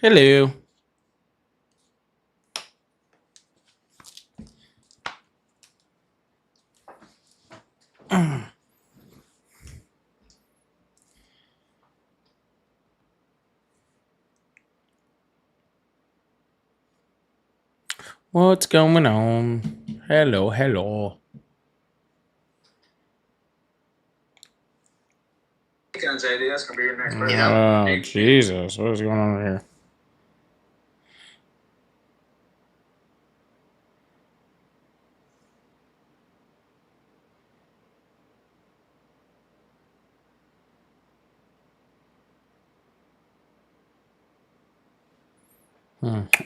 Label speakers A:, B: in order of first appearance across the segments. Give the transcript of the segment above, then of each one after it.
A: Hello. What's going on? Hello, hello. Oh, Jesus. What is going on here?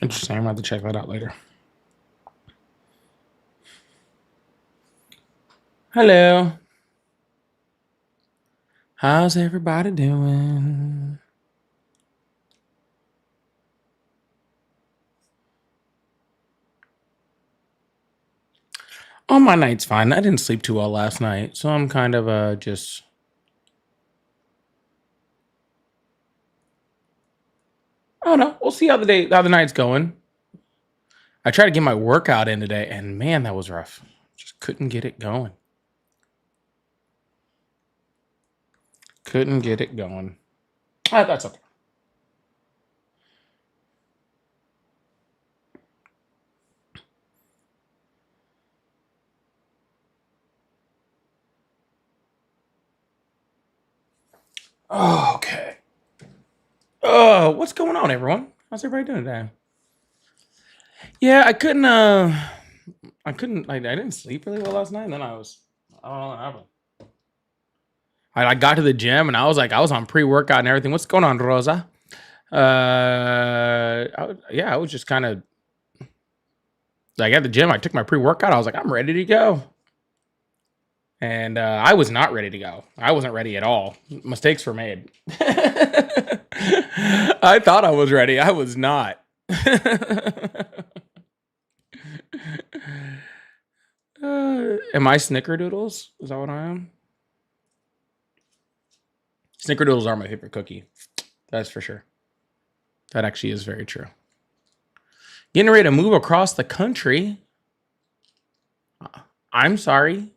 A: Interesting. I'm going to have to check that out later. Hello. How's everybody doing? Oh, my night's fine. I didn't sleep too well last night, so I'm kind of just... I don't know. We'll see how the night's going. I tried to get my workout in today, and man, that was rough. Just couldn't get it going. Couldn't get it going. That's okay. Okay. What's going on, everyone? How's everybody doing today? Yeah, I didn't sleep really well last night, and then I don't know what happened. I got to the gym, and I was on pre-workout and everything. What's going on, Rosa? I was just kind of like at the gym. I took my pre-workout. I was like, I'm ready to go. And I was not ready to go. I wasn't ready at all. Mistakes were made. I thought I was ready. I was not. Am I snickerdoodles? Is that what I am? Snickerdoodles are my favorite cookie. That's for sure. That actually is very true. Getting ready to move across the country. I'm sorry.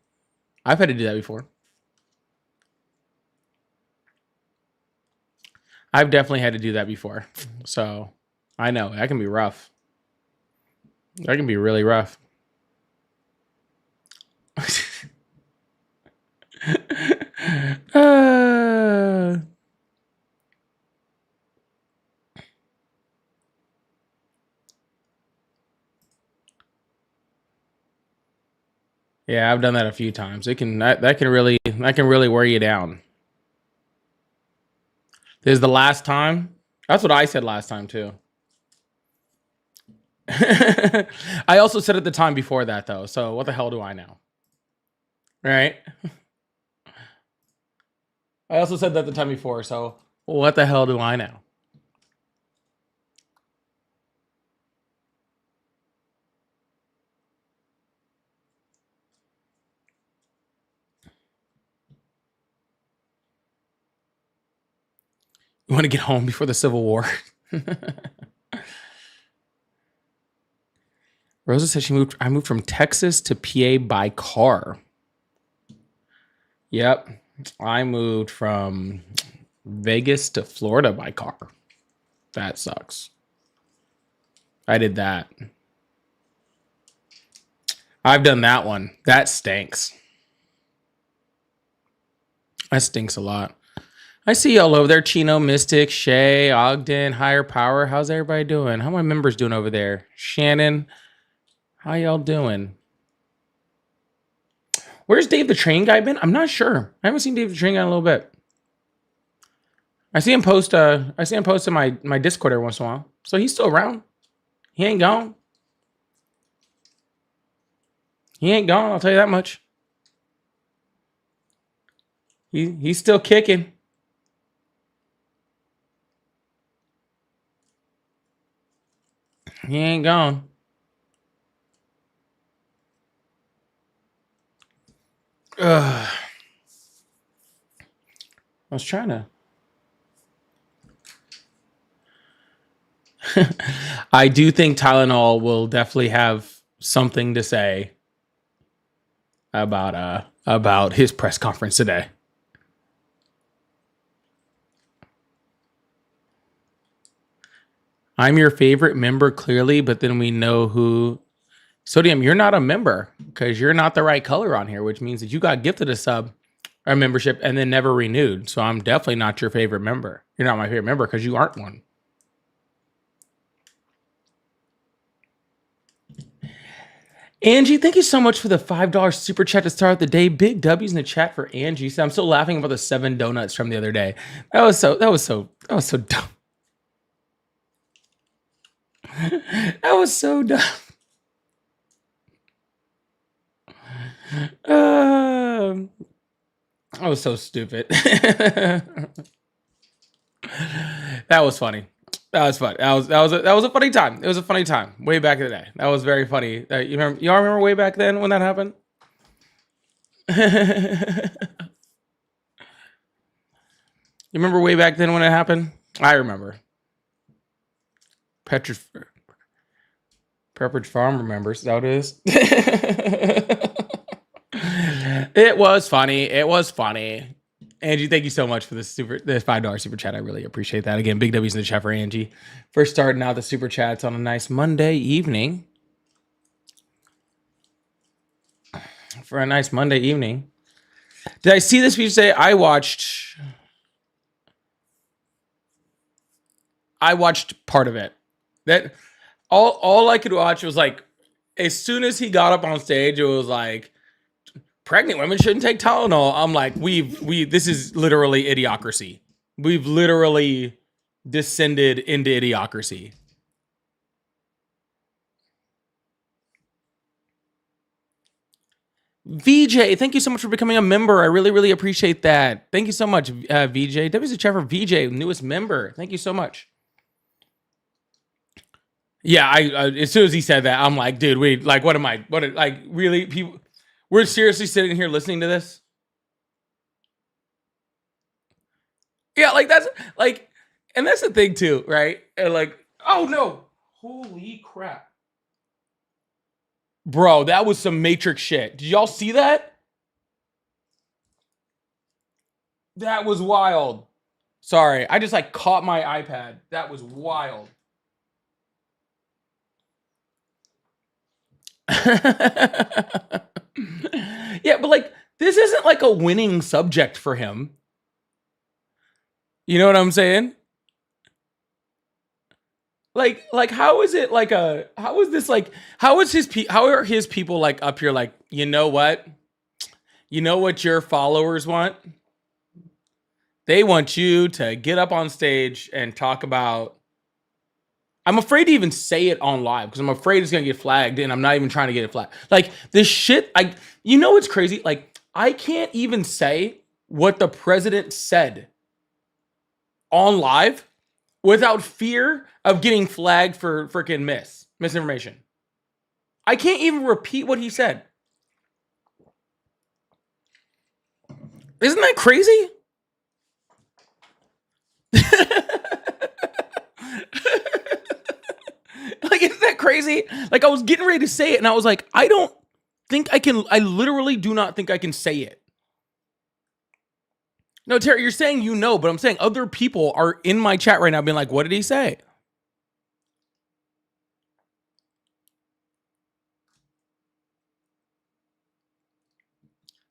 A: I've had to do that before. I've definitely had to do that before. So I know that can be rough. That can be really rough. Yeah, I've done that a few times. That can really wear you down. This is the last time. That's what I said last time too. I also said it the time before that though. So what the hell do I know? Right? I also said that the time before. So what the hell do I know? You want to get home before the Civil War? Rosa said I moved from Texas to PA by car. Yep. I moved from Vegas to Florida by car. That sucks. I did that. I've done that one. That stinks. That stinks a lot. I see y'all over there. Chino, Mystic, Shay, Ogden, Higher Power. How's everybody doing? How are my members doing over there? Shannon, how y'all doing? Where's Dave the Train Guy been? I'm not sure. I haven't seen Dave the Train Guy in a little bit. I see him post in my Discord every once in a while. So he's still around. He ain't gone. He ain't gone, I'll tell you that much. He's still kicking. He ain't gone. I was trying to. I do think Tylenol will definitely have something to say about his press conference today. I'm your favorite member, clearly, but then we know who. Sodium, you're not a member because you're not the right color on here, which means that you got gifted a sub or membership and then never renewed. So I'm definitely not your favorite member. You're not my favorite member because you aren't one. Angie, thank you so much for the $5 super chat to start the day. Big W's in the chat for Angie. So I'm still laughing about the 7 donuts from the other day. That was so dumb. That was so dumb. That was so stupid. That was funny. That was fun. That was a funny time. It was a funny time. Way back in the day. That was very funny. Y'all remember way back then when that happened? You remember way back then when it happened? I remember. Pepperidge Farm remembers. Is that what it is? It was funny. It was funny. Angie, thank you so much for this $5 super chat. I really appreciate that. Again, big W's in the chat for Angie. First starting out the super chats on a nice Monday evening. For a nice Monday evening. Did I see this speech say I watched part of it. That all I could watch was like, as soon as he got up on stage, it was like, pregnant women shouldn't take Tylenol. I'm like, this is literally idiocracy. We've literally descended into idiocracy. VJ, thank you so much for becoming a member. I really, really appreciate that. Thank you so much, VJ. W's the chat for VJ, newest member. Thank you so much. Yeah, I as soon as he said that, I'm like, dude, wait, like, really, people, we're seriously sitting here listening to this? Yeah, like, that's, like, and that's the thing, too, right? And, like, oh, no. Holy crap. Bro, that was some Matrix shit. Did y'all see that? That was wild. Sorry, I just, like, caught my iPad. That was wild. Yeah, but like, this isn't like a winning subject for him. You know what I'm saying? Like how is it like how is this like, how are his people like up here like, you know what your followers want? They want you to get up on stage and talk about, I'm afraid to even say it on live because I'm afraid it's gonna get flagged, and I'm not even trying to get it flagged. Like, this shit, it's crazy. Like, I can't even say what the president said on live without fear of getting flagged for freaking misinformation. I can't even repeat what he said. Isn't that crazy? Like, isn't that crazy? Like, I was getting ready to say it, and I was like, I literally do not think I can say it. No, Terry, you're saying but I'm saying other people are in my chat right now being like, what did he say?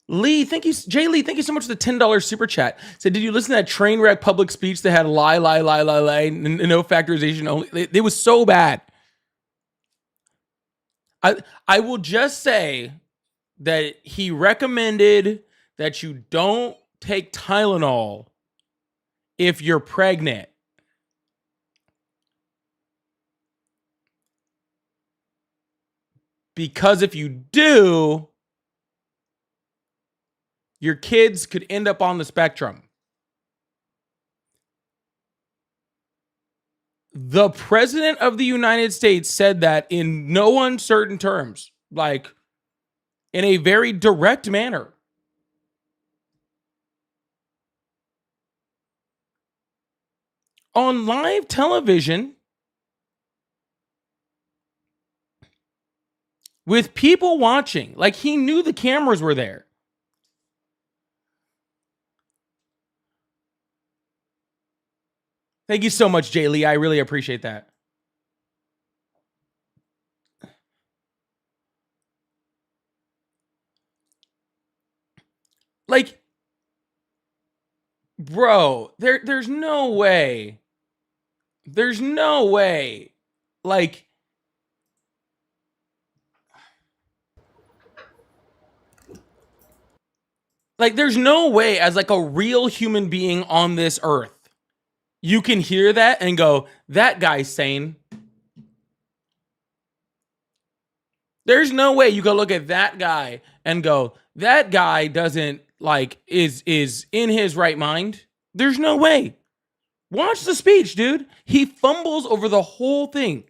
A: Lee, thank you. Jay Lee, thank you so much for the $10 super chat. Said, did you listen to that train wreck public speech that had lie, and no factorization only? It was so bad. I will just say that he recommended that you don't take Tylenol if you're pregnant. Because if you do, your kids could end up on the spectrum. The president of the United States said that in no uncertain terms, like, in a very direct manner. On live television, with people watching. Like, he knew the cameras were there. Thank you so much, Jay Lee. I really appreciate that. Like, bro, there's no way. There's no way. Like, there's no way, as like a real human being on this earth, you can hear that and go, that guy's sane. There's no way you go look at that guy and go, that guy doesn't is in his right mind. There's no way. Watch the speech, dude. He fumbles over the whole thing.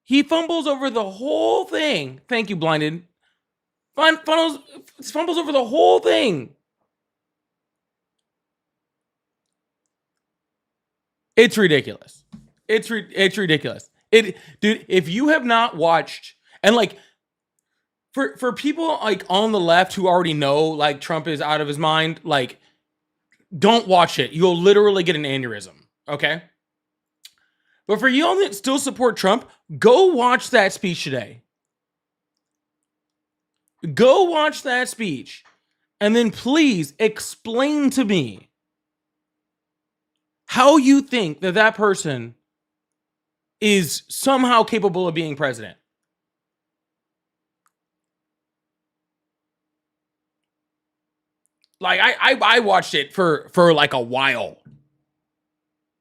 A: He fumbles over the whole thing. Thank you, Blinded. Fumbles over the whole thing. It's ridiculous. It's ridiculous. Dude, if you have not watched, and like, for people like on the left who already know like Trump is out of his mind, like, don't watch it. You'll literally get an aneurysm. Okay. But for you all that still support Trump, go watch that speech today. Go watch that speech. And then please explain to me how you think that person is somehow capable of being president. Like, I watched it for like a while.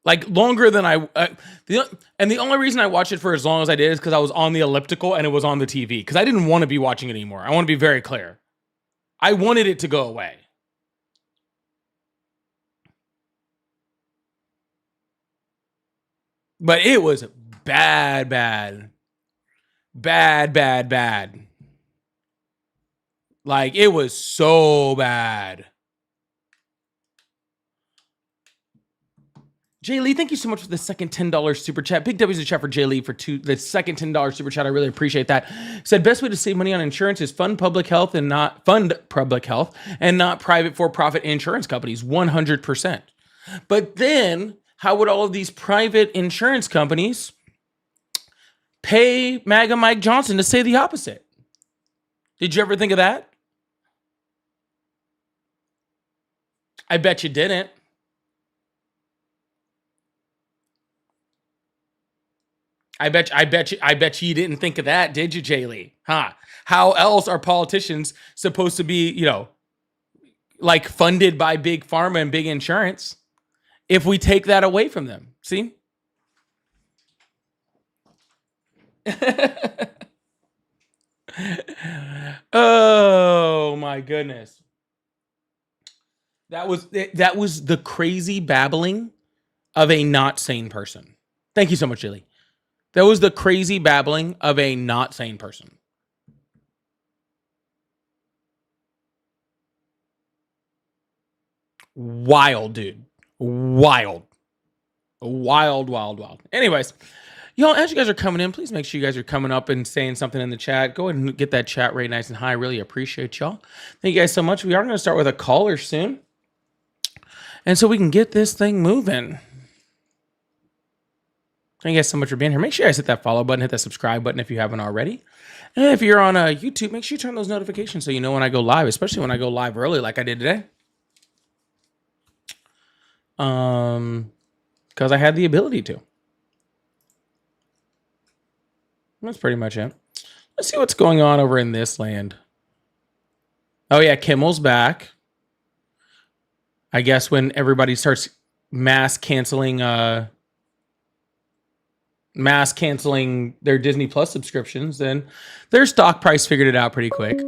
A: Like, longer than the only reason I watched it for as long as I did is because I was on the elliptical and it was on the TV. Because I didn't want to be watching it anymore. I want to be very clear. I wanted it to go away. But it was bad. Like, it was so bad. Jay Lee, thank you so much for the second $10 super chat. Big W's in the chat for Jay Lee for the second $10 super chat. I really appreciate that. Said best way to save money on insurance is fund public health and not private for-profit insurance companies. 100%. But then, how would all of these private insurance companies pay MAGA Mike Johnson to say the opposite? Did you ever think of that? I bet you didn't. I bet you didn't think of that, did you, Jay Lee? Huh? How else are politicians supposed to be, like, funded by big pharma and big insurance if we take that away from them? See? Oh my goodness. That was the crazy babbling of a not sane person. Thank you so much, Jay Lee. That was the crazy babbling of a not sane person. Wild, dude. Wild. Anyways, y'all, as you guys are coming in, please make sure you guys are coming up and saying something in the chat. Go ahead and get that chat rate nice and high. Really appreciate y'all. Thank you guys so much. We are going to start with a caller soon. And so we can get this thing moving. Thank you guys so much for being here. Make sure you guys hit that follow button, hit that subscribe button if you haven't already. And if you're on YouTube, make sure you turn those notifications so you know when I go live, especially when I go live early like I did today. Because I had the ability to. That's pretty much it. Let's see what's going on over in this land. Oh yeah, Kimmel's back. I guess when everybody starts mass canceling their Disney Plus subscriptions, then their stock price figured it out pretty quick.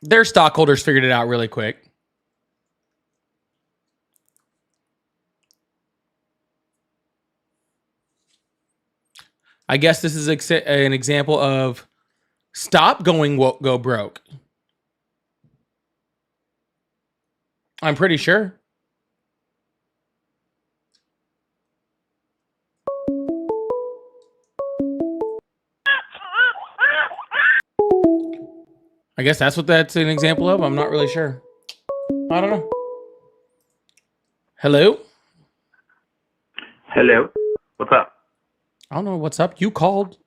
A: Their stockholders figured it out really quick. I guess this is an example of stop going go broke. I'm pretty sure. I guess that's what that's an example of. I'm not really sure. I don't know. Hello?
B: Hello. What's up?
A: I don't know what's up. You called.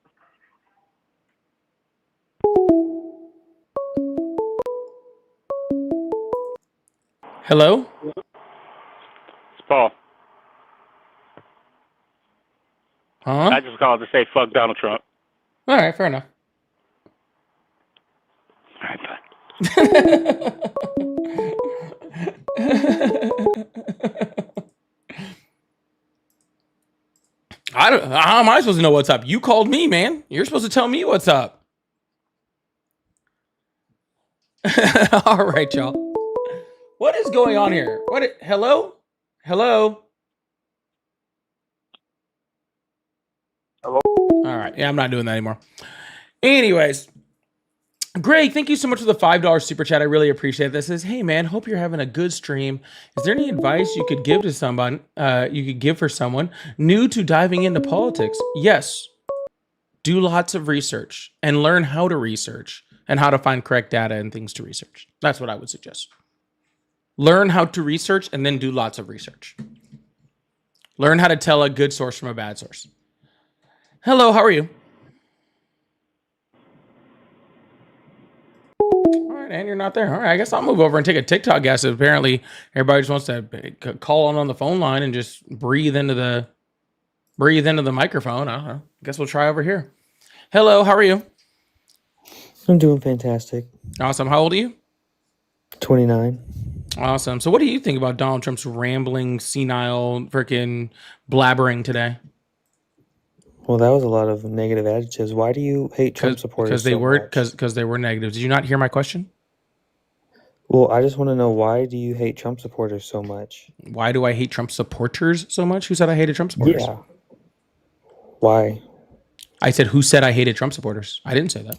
A: Hello?
B: It's Paul.
A: Huh?
B: I just called to say fuck Donald Trump.
A: All right, fair enough.
B: All right, bye.
A: How am I supposed to know what's up? You called me, man. You're supposed to tell me what's up. All right, y'all. What is going on here? Hello? Hello?
B: Hello?
A: All right. Yeah, I'm not doing that anymore. Anyways, Greg, thank you so much for the $5 super chat. I really appreciate this. Says, hey man, hope you're having a good stream. Is there any advice you could give to someone? You could give for someone new to diving into politics? Yes. Do lots of research and learn how to research and how to find correct data and things to research. That's what I would suggest. Learn how to research and then do lots of research. Learn how to tell a good source from a bad source. Hello, how are you? All right, and you're not there. All right, I guess I'll move over and take a TikTok guess. Apparently, everybody just wants to call on the phone line and just breathe into the microphone. I don't know. I guess we'll try over here. Hello, how are you?
C: I'm doing fantastic.
A: Awesome. How old are you?
C: 29.
A: Awesome. So what do you think about Donald Trump's rambling, senile, freaking blabbering today?
C: Well, that was a lot of negative adjectives. Why do you hate Trump supporters so much?
A: Because they were negative. Did you not hear my question?
C: Well, I just want to know, why do you hate Trump supporters so much?
A: Why do I hate Trump supporters so much? Who said I hated Trump supporters?
C: Yeah. Why?
A: I said, who said I hated Trump supporters? I didn't say that.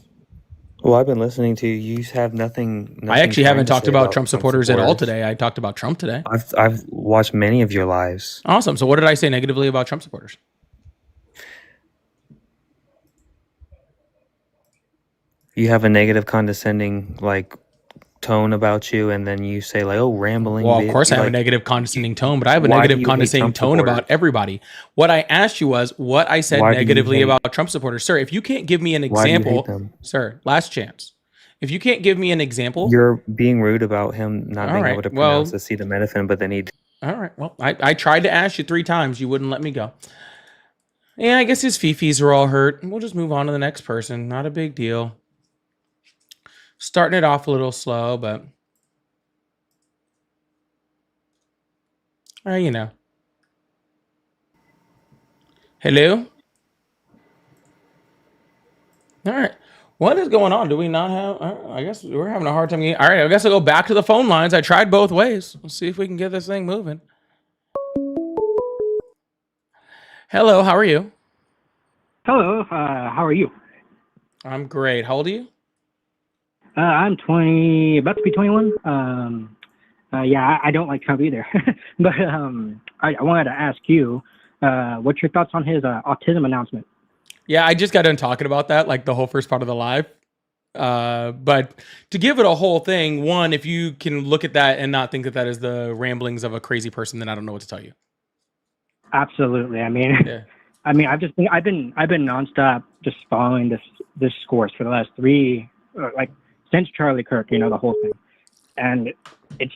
C: Well, I've been listening to you. You have nothing
A: I actually haven't
C: kind to
A: talked
C: say
A: about Trump supporters at all today. I talked about Trump today.
C: I've watched many of your lives.
A: Awesome. So what did I say negatively about Trump supporters?
C: You have a negative, condescending, tone about you, and then you say, oh, rambling.
A: Well, of course I have a negative, condescending tone, but I have a negative, condescending tone about everybody. What I asked you was what I said negatively about Trump supporters. Sir, if you can't give me an example, sir, last chance. If you can't give me an example.
C: You're being rude about him not being able to pronounce acetaminophen, but then he...
A: All right. Well, I tried to ask you 3 times. You wouldn't let me go. Yeah, I guess his fifis are all hurt. We'll just move on to the next person. Not a big deal. Starting it off a little slow, but you know. Hello? All right. What is going on? Do we not have... I guess we're having a hard time getting... All right, I guess I'll go back to the phone lines. I tried both ways. Let's see if we can get this thing moving. Hello, how are you?
D: Hello, how are you?
A: I'm great. How old are you?
D: I'm 20, about to be 21. Yeah, I don't like Trump either. But I wanted to ask you, what's your thoughts on his autism announcement?
A: Yeah, I just got done talking about that, like the whole first part of the live. But to give it a whole thing, one, if you can look at that and not think that that is the ramblings of a crazy person, then I don't know what to tell you.
D: Absolutely. I mean,
A: yeah.
D: I mean, I've been nonstop just following this discourse for the last 3, since Charlie Kirk, the whole thing, and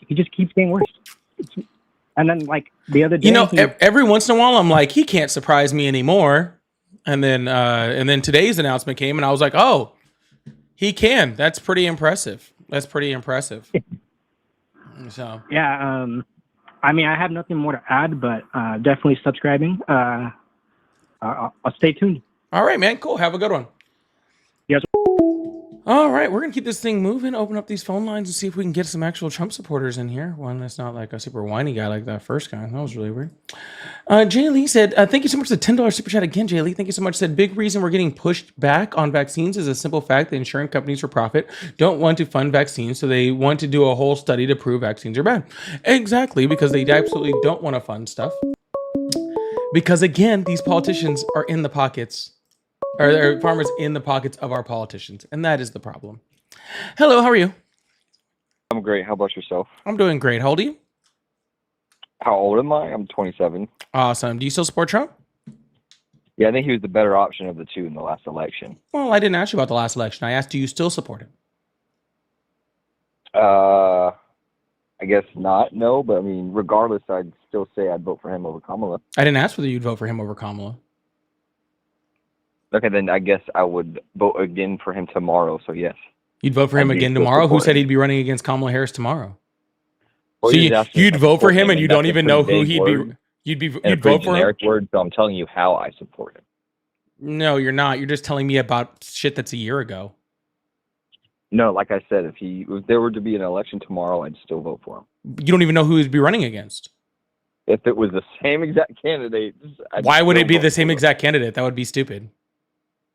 D: he just keeps getting worse. And then the other day,
A: every once in a while, I'm like, he can't surprise me anymore. And then today's announcement came, and I was like, oh, he can. That's pretty impressive. So
D: yeah, I mean, I have nothing more to add, but definitely subscribing. I'll stay tuned.
A: All right, man. Cool. Have a good one.
D: Yes.
A: All right, we're gonna keep this thing moving. Open up these phone lines and see if we can get some actual Trump supporters in here. One that's not like a super whiny guy like that first guy. That was really weird. Jay Lee said, "Thank you so much for the $10 super chat again." Jay Lee, thank you so much. Said, "Big reason we're getting pushed back on vaccines is a simple fact that insurance companies for profit don't want to fund vaccines, so they want to do a whole study to prove vaccines are bad." Exactly, because they absolutely don't want to fund stuff. Because again, these politicians are in the pockets. Or there are farmers in the pockets of our politicians, and that is the problem. Hello, how are you?
E: I'm great. How about yourself?
A: I'm doing great. How old are you?
E: How old am I? I'm 27.
A: Awesome. Do you still support Trump?
E: Yeah, I think he was the better option of the two in the last election.
A: Well, I didn't ask you about the last election. I asked, do you still support him?
E: I guess not, no, but I mean, regardless, I'd still say I'd vote for him over Kamala.
A: I didn't ask whether you'd vote for him over Kamala.
E: Okay, then I guess I would vote again for him tomorrow, so yes.
A: You'd vote for him
E: I'd be
A: again
E: still
A: tomorrow? Who said
E: supporting.
A: he'd be running against Kamala Harris tomorrow?
E: Well,
A: So
E: he was asking
A: you'd
E: if I
A: vote for
E: support
A: him and you don't
E: that's a
A: even know
E: pretty
A: who
E: vague
A: he'd
E: word
A: be.
E: and a
A: You'd
E: pretty
A: vote for him?
E: generic word, so I'm telling you how I support him.
A: No, you're not. You're just telling me about shit that's a year ago.
E: No, like I said, if there were to be an election tomorrow, I'd still vote for him.
A: You don't even know who he'd be running against.
E: If it was the same exact candidate,
A: Why would it be the same exact candidate? That would be stupid.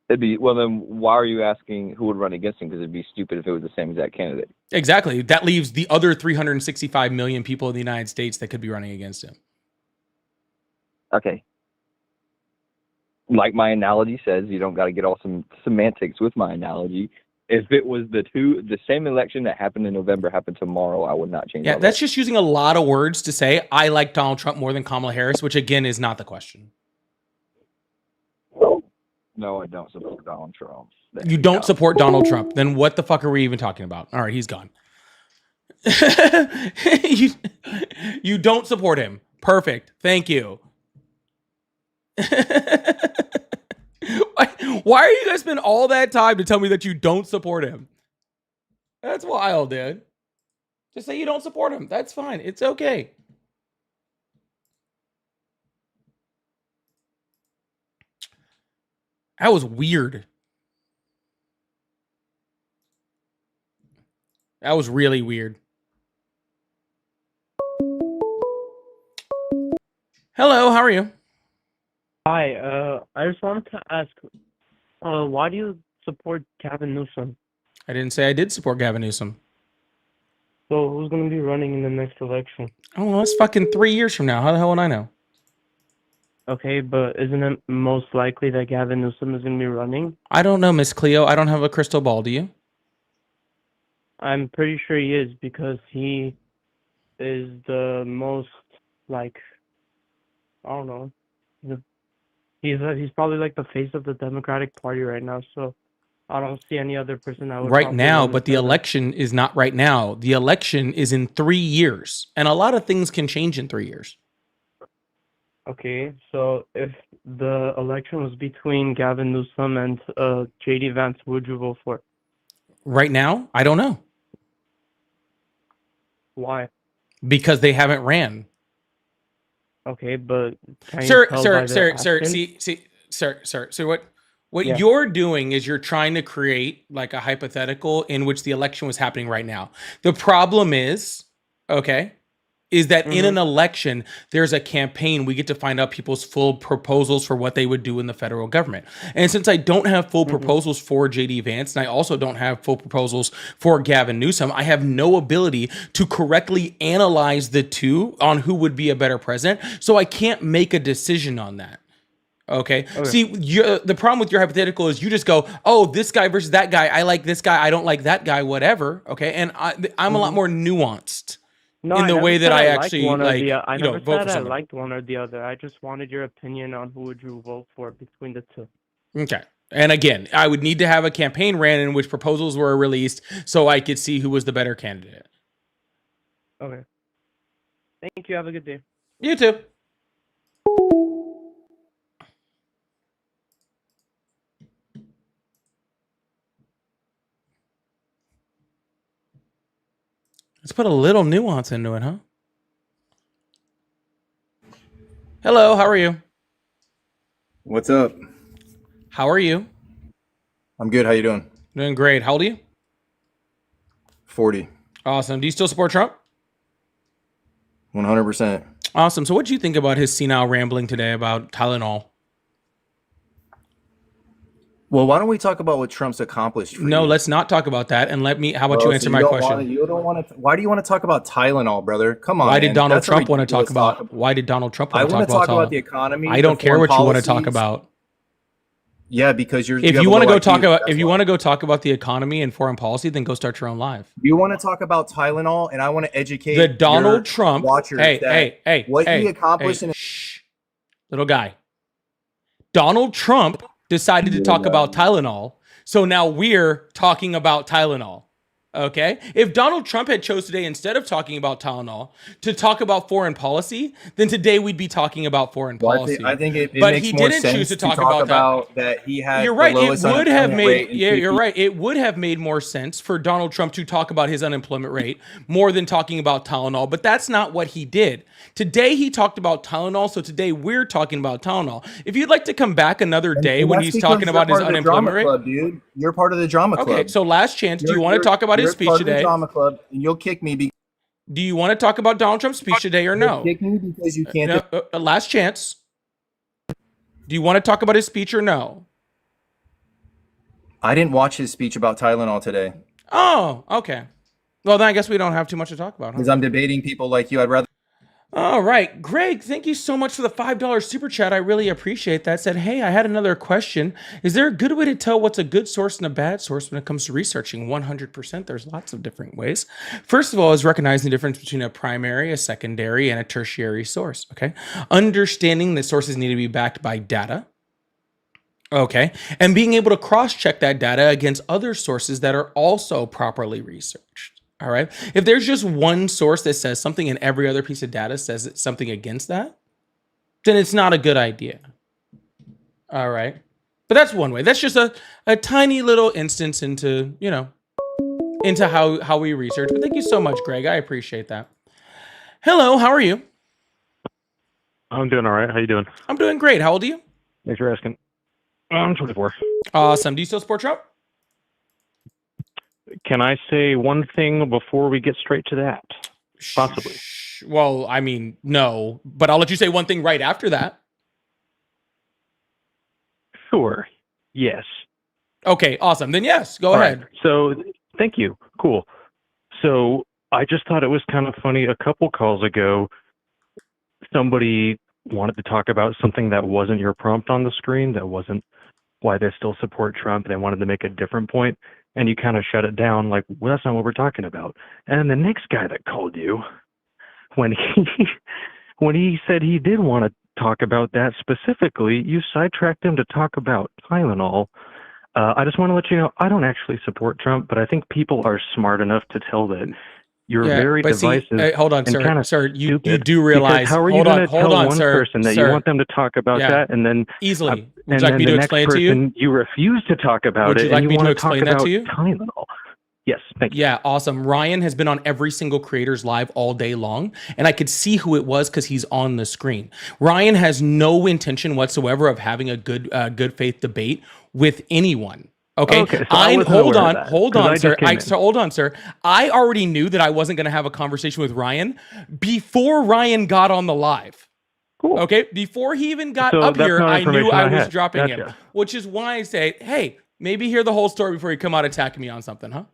E: It'd be, well, then why are you asking who would run against him? Because it'd be stupid if it was the same exact candidate.
A: Exactly. That leaves the other 365 million people in the United States that could be running against him.
E: Okay. Like my analogy says, you don't got to get all some semantics with my analogy. If it was the same election that happened in November happened tomorrow, I would not change.
A: Yeah, that's just using a lot of words to say I like Donald Trump more than Kamala Harris, which again is not the question.
E: No, I don't support Donald Trump.
A: You don't support Donald Trump. Then what the fuck are we even talking about? All right, he's gone. you don't support him. Perfect. Thank you. Why are you guys spending all that time to tell me that you don't support him? That's wild, dude. Just say you don't support him. That's fine. It's okay. That was weird. That was really weird. Hello, how are you?
F: Hi, I just wanted to ask, why do you support Gavin Newsom?
A: I didn't say I did support Gavin Newsom.
F: So who's going to be running in the next election?
A: Oh, well, that's fucking 3 years from now. How the hell would I know?
F: Okay, but isn't it most likely that Gavin Newsom is going to be running?
A: I don't know, Miss Cleo. I don't have a crystal ball. Do you?
F: I'm pretty sure he is because he is the most, like, I don't know. He's probably like the face of the Democratic Party right now, so I don't see any other person that would
A: Right
F: probably
A: now,
F: run
A: but the
F: instead of him.
A: election is not right now. The election is in 3 years, and a lot of things can change in 3 years.
F: Okay, so if the election was between Gavin Newsom and JD Vance, who would you vote for?
A: Right now, I don't know
F: Why?
A: because they haven't ran.
F: Okay, but can you
A: Sir,
F: tell
A: sir,
F: by
A: sir,
F: their
A: sir.
F: actions?
A: See, sir. So what
F: Yeah.
A: you're doing is you're trying to create like a hypothetical in which the election was happening right now. The problem is, okay, is that in an election, there's a campaign. We get to find out people's full proposals for what they would do in the federal government. And since I don't have full proposals for JD Vance, and I also don't have full proposals for Gavin Newsom, I have no ability to correctly analyze the two on who would be a better president. So I can't make a decision on that. Okay. See, the problem with your hypothetical is you just go, oh, this guy versus that guy. I like this guy. I don't like that guy, whatever. Okay. And I'm a lot more nuanced.
F: No,
A: in
F: I
A: the
F: never
A: way that
F: said
A: I
F: liked
A: actually
F: one or
A: like,
F: the I
A: you know,
F: never
A: vote
F: said
A: for
F: I
A: somebody.
F: liked one or the other. I just wanted your opinion on who would you vote for between the two.
A: Okay. And again, I would need to have a campaign ran in which proposals were released so I could see who was the better candidate.
F: Okay. Thank you. Have a good day.
A: You too. Let's put a little nuance into it, huh? Hello, how are you?
G: What's up?
A: How are you?
G: I'm good. How you doing?
A: Doing great. How old are you?
G: 40.
A: Awesome. Do you still support Trump?
G: 100%.
A: Awesome. So what did you think about his senile rambling today about Tylenol?
G: Well, why don't we talk about what Trump's accomplished for
A: No,
G: you?
A: let's not talk about that. And how about you
G: So
A: answer my question?
G: you don't want to. Why do you want to talk about Tylenol, brother? Come on.
A: Why did
G: man.
A: Donald
G: That's a
A: Trump want to talk
G: ridiculous
A: about? Why did Donald Trump
G: I
A: want to
G: want to
A: talk
G: talk
A: about
G: about the
A: Tylenol?
G: economy.
A: I don't care what you want to talk
G: policies.
A: about.
G: Yeah, because
A: If
G: have
A: you
G: a
A: want to
G: low
A: go talk
G: IQ,
A: about
G: that's
A: if you
G: why.
A: want to go talk about the economy and foreign policy, then go start your own live.
G: You want to talk about Tylenol, and I want to educate
A: The Donald
G: your
A: Trump.
G: watchers
A: Hey,
G: what he accomplished in
A: shh, little guy. Donald Trump decided to talk about Tylenol, so now we're talking about Tylenol. Okay? If Donald Trump had chose today, instead of talking about Tylenol, to talk about foreign policy, then today we'd be talking about foreign policy.
G: I think it
A: But
G: makes
A: he
G: more
A: didn't
G: sense
A: choose to
G: to
A: talk
G: talk
A: about
G: that he had
A: You're right.
G: the
A: It
G: lowest
A: would have
G: unemployment
A: made
G: rate in
A: you're
G: 50
A: right. It would have made more sense for Donald Trump to talk about his unemployment rate more than talking about Tylenol, but that's not what he did. Today he talked about Tylenol, so today we're talking about Tylenol. If you'd like to come back another day when
G: that's
A: he's
G: because
A: talking
G: you're
A: about his
G: part of the
A: unemployment
G: drama
A: rate.
G: club, dude. You're part of the drama club.
A: Okay, so last chance. Do you want to talk about his
G: you're
A: speech
G: part of the
A: today?
G: drama club, and you'll kick me.
A: Do you want to talk about Donald Trump's speech today or no?
G: Kick me because you can't.
A: Last chance. Do you want to talk about his speech or no?
G: I didn't watch his speech about Tylenol today
A: Oh, okay. Well, then I guess we don't have too much to talk about, huh?
G: because I'm debating people like you. I'd rather.
A: All right, Greg, thank you so much for the $5 super chat. I really appreciate that. Said, hey, I had another question. Is there a good way to tell what's a good source and a bad source when it comes to researching? 100%. There's lots of different ways. First of all, is recognizing the difference between a primary, a secondary, and a tertiary source. Okay, understanding that sources need to be backed by data. Okay, and being able to cross-check that data against other sources that are also properly researched. All right. If there's just one source that says something and every other piece of data says something against that, then it's not a good idea. All right. But that's one way. That's just a tiny little instance into, into how we research. But thank you so much, Greg. I appreciate that. Hello, how are you?
H: I'm doing all right. How you doing?
A: I'm doing great. How old are you?
H: Thanks for asking. I'm 24.
A: Awesome. Do you still support Trump?
H: Can I say one thing before we get straight to that? Possibly.
A: Well, I mean, no, but I'll let you say one thing right after that.
H: Sure. Yes.
A: Okay, awesome. Then yes, go
H: All
A: ahead.
H: right. So thank you. Cool. So I just thought it was kind of funny. A couple calls ago, somebody wanted to talk about something that wasn't your prompt on the screen, that wasn't why they still support Trump. They wanted to make a different point. And you kind of shut it down like, well, that's not what we're talking about. And the next guy that called you, when he said he did want to talk about that specifically, you sidetracked him to talk about Tylenol. I just want to let you know, I don't actually support Trump, but I think people are smart enough to tell that you're very divisive.
A: See, hold on,
H: and
A: sir. You do realize.
H: How are you going to tell one person that you want them to talk about that, and then
A: easily? Would you like me to explain it to you?
H: You refuse to talk about it.
A: Would you like me to explain that to you?
H: Tylenol. Yes, thank you.
A: Yeah, awesome. Ryan has been on every single creator's live all day long, and I could see who it was because he's on the screen. Ryan has no intention whatsoever of having a good faith debate with anyone. Okay.
H: So hold on,
A: sir. I already knew that I wasn't going to have a conversation with Ryan before Ryan got on the live.
H: Cool.
A: Okay. Before he even got up here, I knew I was dropping him, which is why I say, hey, maybe hear the whole story before you come out attacking me on something, huh?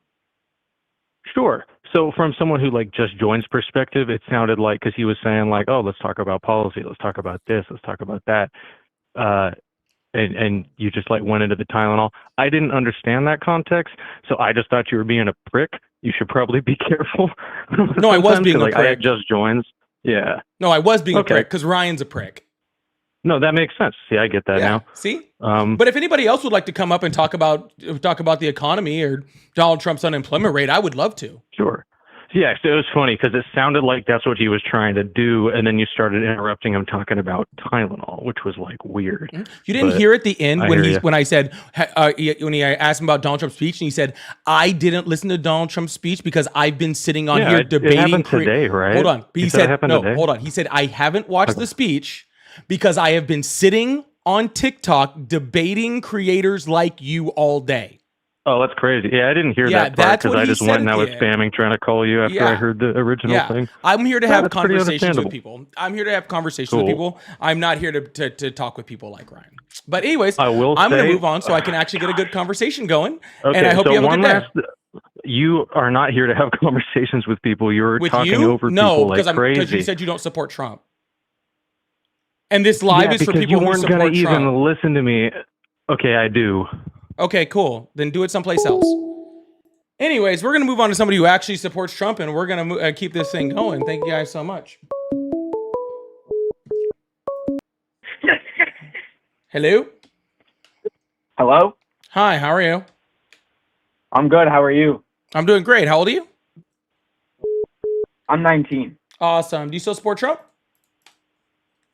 H: Sure. So from someone who just joins perspective, it sounded like, because he was saying like, oh, let's talk about policy, let's talk about this, let's talk about that. And you just went into the Tylenol. I didn't understand that context, so I just thought you were being a prick. You should probably be careful.
A: No, I was being a prick.
H: I just joins. Yeah.
A: No, I was being a prick because Ryan's a prick.
H: No, that makes sense. See, I get that now.
A: See? But if anybody else would like to come up and talk about the economy or Donald Trump's unemployment rate, I would love to.
H: Sure. Yeah, so it was funny because it sounded like that's what he was trying to do, and then you started interrupting him talking about Tylenol, which was weird.
A: You didn't hear at the end when I said when I asked him about Donald Trump's speech, and he said, "I didn't listen to Donald Trump's speech because I've been sitting on here debating."
H: It happened today, right?
A: Hold on. He said, "No, hold on." He said, "I haven't watched the speech because I have been sitting on TikTok debating creators like you all day."
H: Oh, that's crazy. Yeah, I didn't hear
A: Yeah,
H: that part
A: that's
H: because
A: what
H: I
A: he
H: just
A: said
H: went and
A: at
H: I
A: the
H: was
A: end.
H: spamming trying to call you after I
A: Yeah.
H: heard the original
A: Yeah,
H: thing.
A: I'm here to
H: No,
A: have
H: that's pretty
A: conversations with
H: understandable.
A: people. I'm here to have conversations with
H: Cool.
A: people. I'm not here to talk with people like Ryan. But anyways,
H: I will
A: I'm going to
H: say,
A: move on so I can actually get a good conversation going. And
H: okay,
A: I hope
H: so
A: you have a
H: one
A: good day.
H: last, you are not here to have conversations with people. You're
A: With
H: talking
A: you?
H: over
A: No,
H: people
A: because
H: like
A: because you
H: crazy.
A: said you don't support Trump. And this live
H: Yeah,
A: is for
H: because
A: people
H: you
A: who
H: weren't gonna
A: support
H: even
A: Trump.
H: listen to me. Okay, I do.
A: Okay, cool. Then do it someplace else. Anyways, we're going to move on to somebody who actually supports Trump, and we're going to keep this thing going. Thank you guys so much. Hello?
I: Hello?
A: Hi, how are you?
I: I'm good. How are you?
A: I'm doing great. How old are you?
I: I'm 19.
A: Awesome. Do you still support Trump?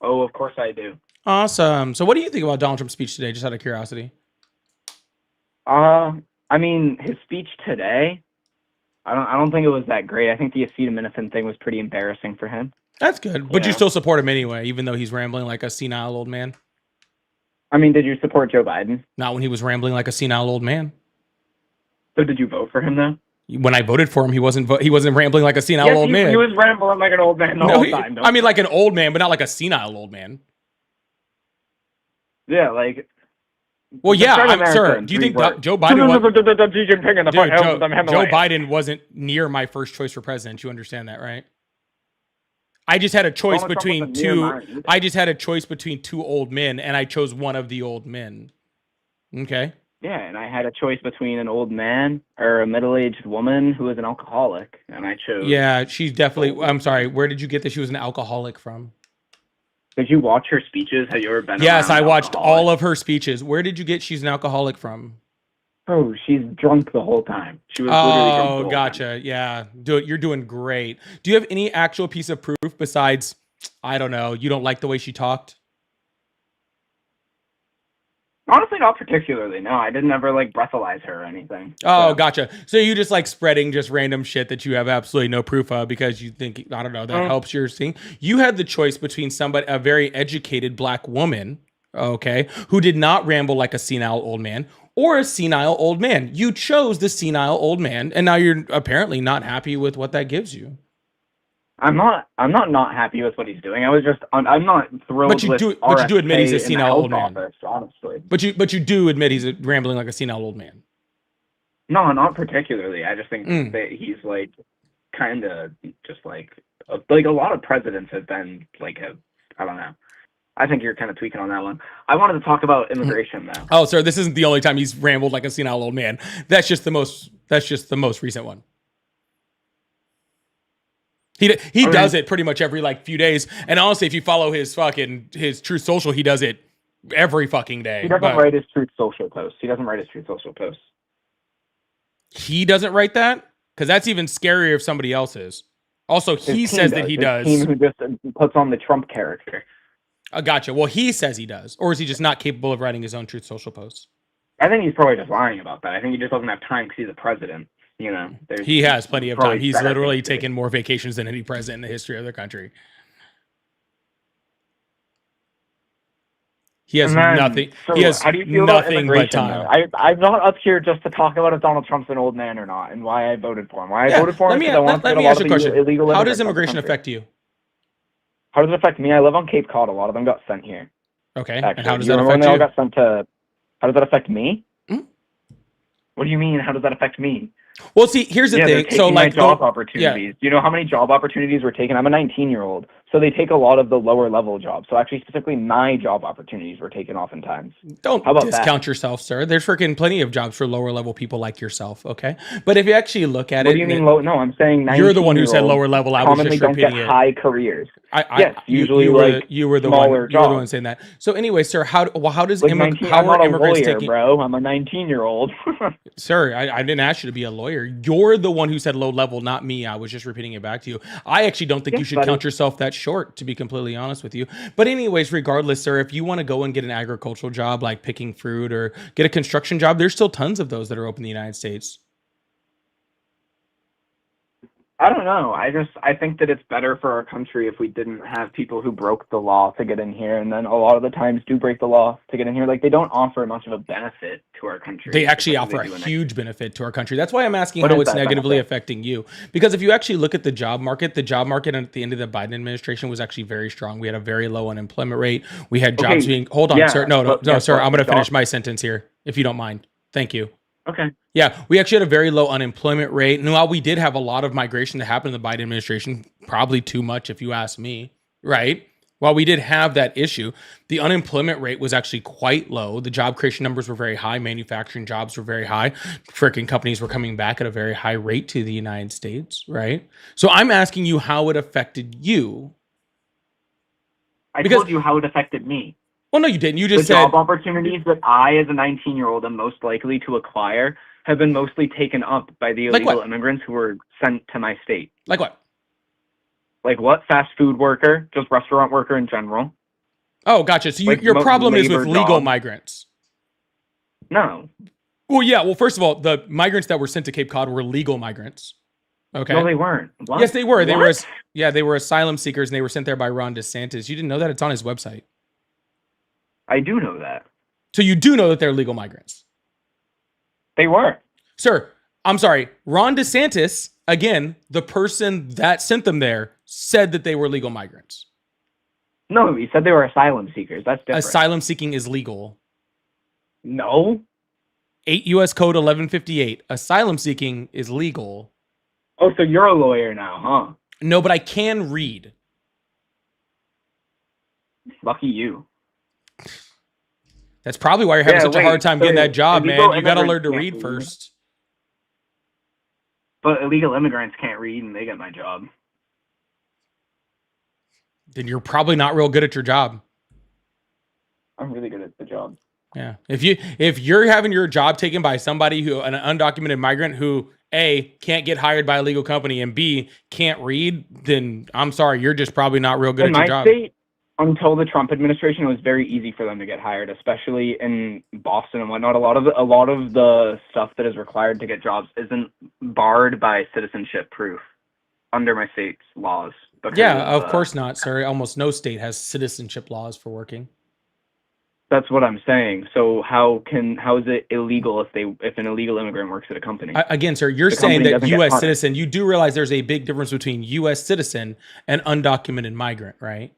I: Oh, of course I do.
A: Awesome. So what do you think about Donald Trump's speech today, just out of curiosity?
I: I mean, his speech today, I don't think it was that great. I think the acetaminophen thing was pretty embarrassing for him.
A: That's good. But you
I: Yeah.
A: still support him anyway, even though he's rambling like a senile old man?
I: I mean, did you support Joe Biden?
A: Not when he was rambling like a senile old man.
I: So did you vote for him though?
A: When I voted for him, he wasn't rambling like a senile old man.
I: He was rambling like an old man the whole time.
A: I mean, like an old man, but not like a senile old man.
I: Yeah, like.
A: Well, yeah,
I: Describe America
A: sir.
I: in
A: Do you
I: 3
A: think
I: words.
A: Joe Biden was?
I: Xi Jinping and the
A: Dude, Joe
I: Himalaya.
A: Biden wasn't near my first choice for president. You understand that, right? I just had a choice
I: Donald Trump
A: between
I: wasn't near
A: two.
I: mine either.
A: I just had a choice between two old men, and I chose one of the old men. Okay.
I: Yeah, and I had a choice between an old man or a middle-aged woman who was an alcoholic, and I chose.
A: Yeah, she's definitely. I'm sorry. Where did you get that she was an alcoholic from?
I: Did you watch her speeches? Have you ever been?
A: Yes,
I: around
A: I watched
I: alcoholics?
A: all of her speeches. Where did you get she's an alcoholic from?
I: Oh, she's drunk the whole time. She was literally drunk the
A: Oh,
I: whole
A: gotcha.
I: time.
A: Yeah, you're doing great. Do you have any actual piece of proof besides, I don't know, you don't like the way she talked?
I: Honestly, not particularly. No, I didn't ever like breathalyze her or anything.
A: Oh,
I: So,
A: gotcha. So you just like spreading just random shit that you have absolutely no proof of because you think, I don't know, that helps your thing. You had the choice between a very educated black woman, okay, who did not ramble like a senile old man, or a senile old man. You chose the senile old man, and now you're apparently not happy with what that gives you.
I: I'm not happy with what he's doing. I'm not thrilled.
A: But you do admit he's a senile old man.
I: Office, honestly.
A: But you do admit he's rambling like a senile old man.
I: No, not particularly. I just think that he's like kind of just like a lot of presidents have been like I don't know. I think you're kind of tweaking on that one. I wanted to talk about immigration though.
A: Oh, sir, this isn't the only time he's rambled like a senile old man. That's just the most recent one. He does it pretty much every like few days. And honestly, if you follow his Truth Social, he does it every fucking day.
I: He doesn't write his Truth Social posts. He doesn't
A: write that? Because that's even scarier if somebody else is. Also, he says that he does.
I: His team who just puts on the Trump character.
A: Gotcha. Well, he says he does. Or is he just not capable of writing his own Truth Social posts?
I: I think he's probably just lying about that. I think he just doesn't have time because he's a president. You know,
A: he has plenty of time. He's
I: better
A: literally
I: things to do.
A: taken more vacations than any president in the history of the country. He has nothing.
I: So
A: he has
I: how do you feel
A: nothing
I: about
A: but time.
I: I'm not up here just to talk about if Donald Trump's an old man or not, and why I voted for him. Why I voted for him?
A: Let me ask you a question. How does immigration affect you?
I: How does it affect me? I live on Cape Cod. A lot of them got sent here.
A: Okay.
I: Actually.
A: And how does
I: you
A: that
I: remember when
A: affect
I: they all
A: you?
I: got sent to? How does that affect me?
A: Hmm?
I: What do you mean? How does that affect me?
A: Well, see, here's the
I: they're
A: thing. So,
I: taking my
A: like,
I: job opportunities. Do you know how many job opportunities were taken? I'm a 19-year-old, so they take a lot of the lower level jobs. So actually, specifically, my job opportunities were taken oftentimes.
A: Don't
I: How about
A: discount yourself, sir. There's freaking plenty of jobs for lower level people like yourself. Okay, but if you actually look at it,
I: What do you mean low? No, I'm saying 19
A: you're the one who said lower level. I was
I: commonly
A: just
I: don't get
A: repeating it.
I: high careers.
A: Yes,
I: usually
A: you were the
I: smaller
A: one saying that. So anyway, sir, how does
I: like
A: how are immigrants
I: lawyer,
A: taking?
I: Bro, I'm a 19-year-old.
A: Sir, I didn't ask you to be a lawyer. You're the one who said low level, not me. I was just repeating it back to you. I actually don't think you should count yourself that short, to be completely honest with you. But anyways, regardless, sir, if you want to go and get an agricultural job like picking fruit or get a construction job, there's still tons of those that are open in the United States.
I: I don't know. I think that it's better for our country if we didn't have people who broke the law to get in here, and then a lot of the times do break the law to get in here. Like, they don't offer much of a benefit to our country.
A: They actually offer a huge benefit to our country. That's why I'm asking how it's negatively affecting you. Because if you actually look at the job market at the end of the Biden administration was actually very strong. We had a very low unemployment rate. We had jobs being... Hold on, sir. No, sir. I'm going to finish my sentence here, if you don't mind. Thank you.
I: Okay.
A: Yeah, we actually had a very low unemployment rate. And while we did have a lot of migration that happened in the Biden administration, probably too much if you ask me, right? While we did have that issue, the unemployment rate was actually quite low. The job creation numbers were very high. Manufacturing jobs were very high. Freaking companies were coming back at a very high rate to the United States, right? So I'm asking you how it affected you.
I: I told you how it affected me.
A: Well, no, you didn't. You just said...
I: The job opportunities that I, as a 19-year-old, am most likely to acquire have been mostly taken up by the illegal immigrants who were sent to my state.
A: Like what?
I: Like what? Fast food worker, just restaurant worker in general.
A: Oh, gotcha. So your problem is with legal migrants.
I: No.
A: Well, yeah. Well, first of all, the migrants that were sent to Cape Cod were legal migrants. Okay.
I: No, they weren't. What?
A: Yes, they were.
I: What?
A: They were asylum seekers, and they were sent there by Ron DeSantis. You didn't know that? It's on his website.
I: I do know that.
A: So you do know that they're legal migrants?
I: They were.
A: Sir, I'm sorry. Ron DeSantis, again, the person that sent them there, said that they were legal migrants.
I: No, he said they were asylum seekers. That's different.
A: Asylum seeking is legal.
I: No.
A: 8 U.S. Code 1158. Asylum seeking is legal.
I: Oh, so you're a lawyer now, huh?
A: No, but I can read.
I: Lucky you.
A: That's probably why you're having such a hard time getting that job, man. You got to learn to read first.
I: But illegal immigrants can't read, and they get my job.
A: Then you're probably not real good at your job.
I: I'm really good at the job.
A: Yeah. If you're having your job taken by somebody who, an undocumented migrant who, A, can't get hired by a legal company, and B, can't read, then I'm sorry, you're just probably not real good at your job.
I: State, until the Trump administration, it was very easy for them to get hired, especially in Boston and whatnot. A lot of the stuff that is required to get jobs isn't barred by citizenship proof under my state's laws.
A: Yeah, of course not, sir. Almost no state has citizenship laws for working.
I: That's what I'm saying. So how is it illegal if an illegal immigrant works at a company?
A: Again, sir, you're saying that U.S. citizen. You do realize there's a big difference between U.S. citizen and undocumented migrant, right?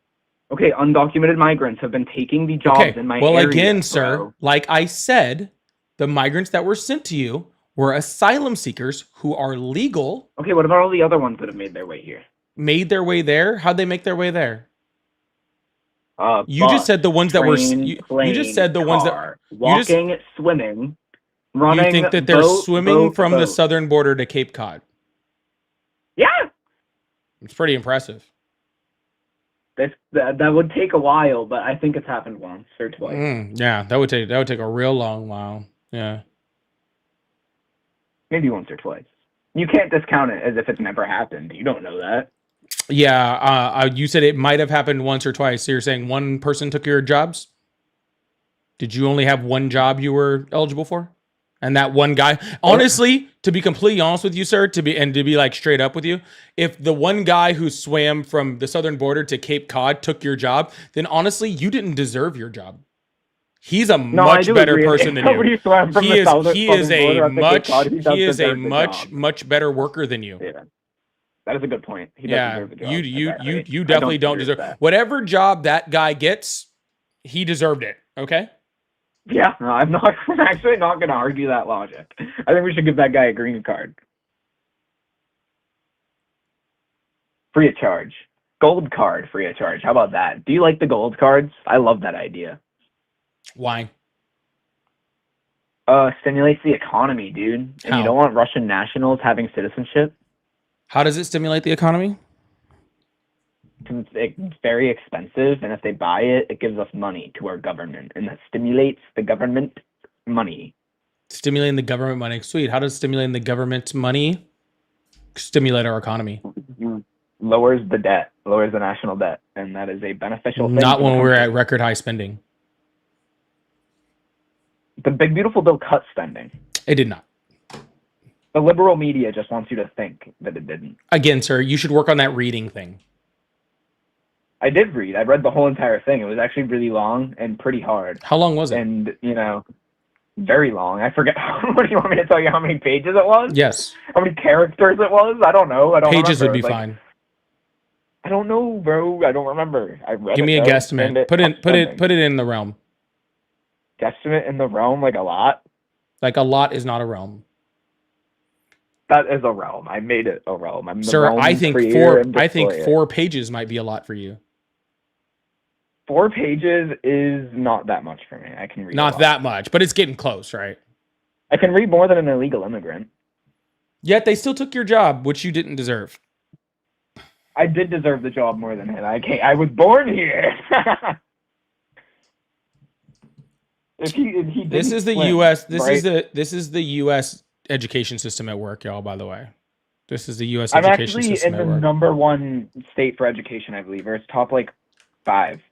I: Okay, undocumented migrants have been taking the jobs in my area.
A: Well, again, sir, like I said, the migrants that were sent to you were asylum seekers who are legal.
I: Okay, what about all the other ones that have made their way here?
A: Made their way there? How'd they make their way there?
I: You
A: just said the ones that were. You just said the ones that
I: walking, swimming, running.
A: You think that they're swimming from the southern border to Cape Cod?
I: Yeah,
A: it's pretty impressive.
I: That would take a while, but I think it's happened once or twice.
A: Yeah, that would take a real long while. Yeah,
I: maybe once or twice. You can't discount it as if it's never happened. You don't know that.
A: Yeah, you said it might have happened once or twice. So you're saying one person took your jobs? Did you only have one job you were eligible for? And that one guy, honestly, to be completely honest with you, sir, to be like straight up with you, if the one guy who swam from the southern border to Cape Cod took your job, then honestly, you didn't deserve your job. He's a much better person than you. He is a much better worker than you.
I: Yeah. That is a good point. He doesn't deserve the job.
A: You definitely don't deserve that. Whatever job that guy gets, he deserved it. Okay?
I: Yeah, no, I'm actually not going to argue that logic. I think we should give that guy a green card. Free of charge. Gold card, free of charge. How about that? Do you like the gold cards? I love that idea.
A: Why?
I: Stimulates the economy, dude. And you don't want Russian nationals having citizenship.
A: How does it stimulate the economy?
I: It's very expensive, and if they buy it, it gives us money to our government, and that stimulates the government money.
A: Stimulating the government money. Sweet. How does stimulating the government money stimulate our economy?
I: Lowers the debt, lowers the national debt, and that is a beneficial thing.
A: Not when we're at record high spending.
I: The Big Beautiful Bill cut spending.
A: It did not.
I: The liberal media just wants you to think that it didn't.
A: Again, sir, you should work on that reading thing.
I: I did read. I read the whole entire thing. It was actually really long and pretty hard.
A: How long was it?
I: And, very long. I forget. What do you want me to tell you how many pages it was?
A: Yes.
I: How many characters it was? I don't know. I don't
A: Pages
I: remember.
A: would be fine.
I: I don't know, bro. I don't remember. I read
A: Give me a
I: though,
A: guesstimate.
I: and
A: Put it in the realm.
I: Guesstimate in the realm, like a lot.
A: Like a lot is not a realm.
I: That is a realm. I made it a realm. I'm the
A: Sir,
I: realm
A: I think
I: creator and destroyer.
A: 4 pages might be a lot for you.
I: 4 pages is not that much for me. I can read.
A: Not that much, but it's getting close, right?
I: I can read more than an illegal immigrant.
A: Yet they still took your job, which you didn't deserve.
I: I did deserve the job more than him. I was born here. if he
A: This is the
I: swim,
A: U.S.
I: right?
A: This is the U.S. education system at work, y'all. By the way, this is the U.S.
I: I'm
A: education
I: actually
A: system
I: in
A: at
I: the
A: work.
I: #1 state for education, I believe, or it's top 5.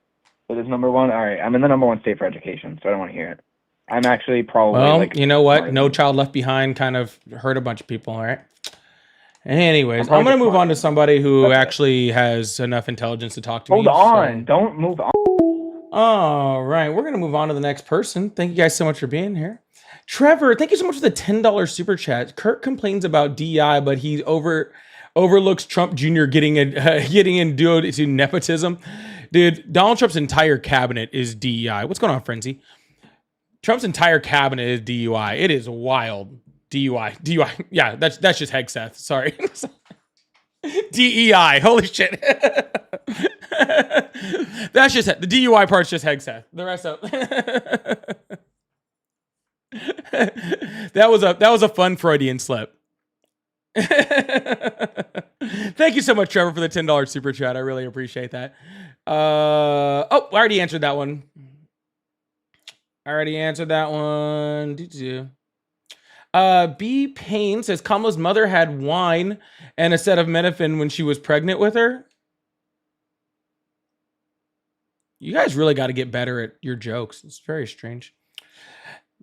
I: So it's #1. All right, I'm in the #1 state for education, so I don't want to hear it. I'm actually probably
A: Well, you know what?
I: smarter
A: No
I: than
A: Child Left Behind kind of hurt a bunch of people. All right. Anyways,
I: I'm
A: I'm going to
I: probably
A: move on to somebody who
I: That's it.
A: actually has enough intelligence to talk to
I: Hold
A: me.
I: on,
A: so-
I: don't move on.
A: All right, we're going to move on to the next person. Thank you guys so much for being here. Trevor, thank you so much for the $10 super chat. Kurt complains about DI, but he overlooks Trump Jr. getting induced to nepotism. Dude, Donald Trump's entire cabinet is DEI. What's going on, Frenzy? Trump's entire cabinet is DUI. It is wild. DUI. Yeah, that's just Hegseth. Sorry. DEI. Holy shit. That's just the DUI part's just Hegseth. The rest of that was a fun Freudian slip. Thank you so much, Trevor, for the $10 super chat. I really appreciate that. I already answered that one. B Payne says Kamala's mother had wine and a set of Metafin when she was pregnant with her. You guys really got to get better at your jokes. It's very strange.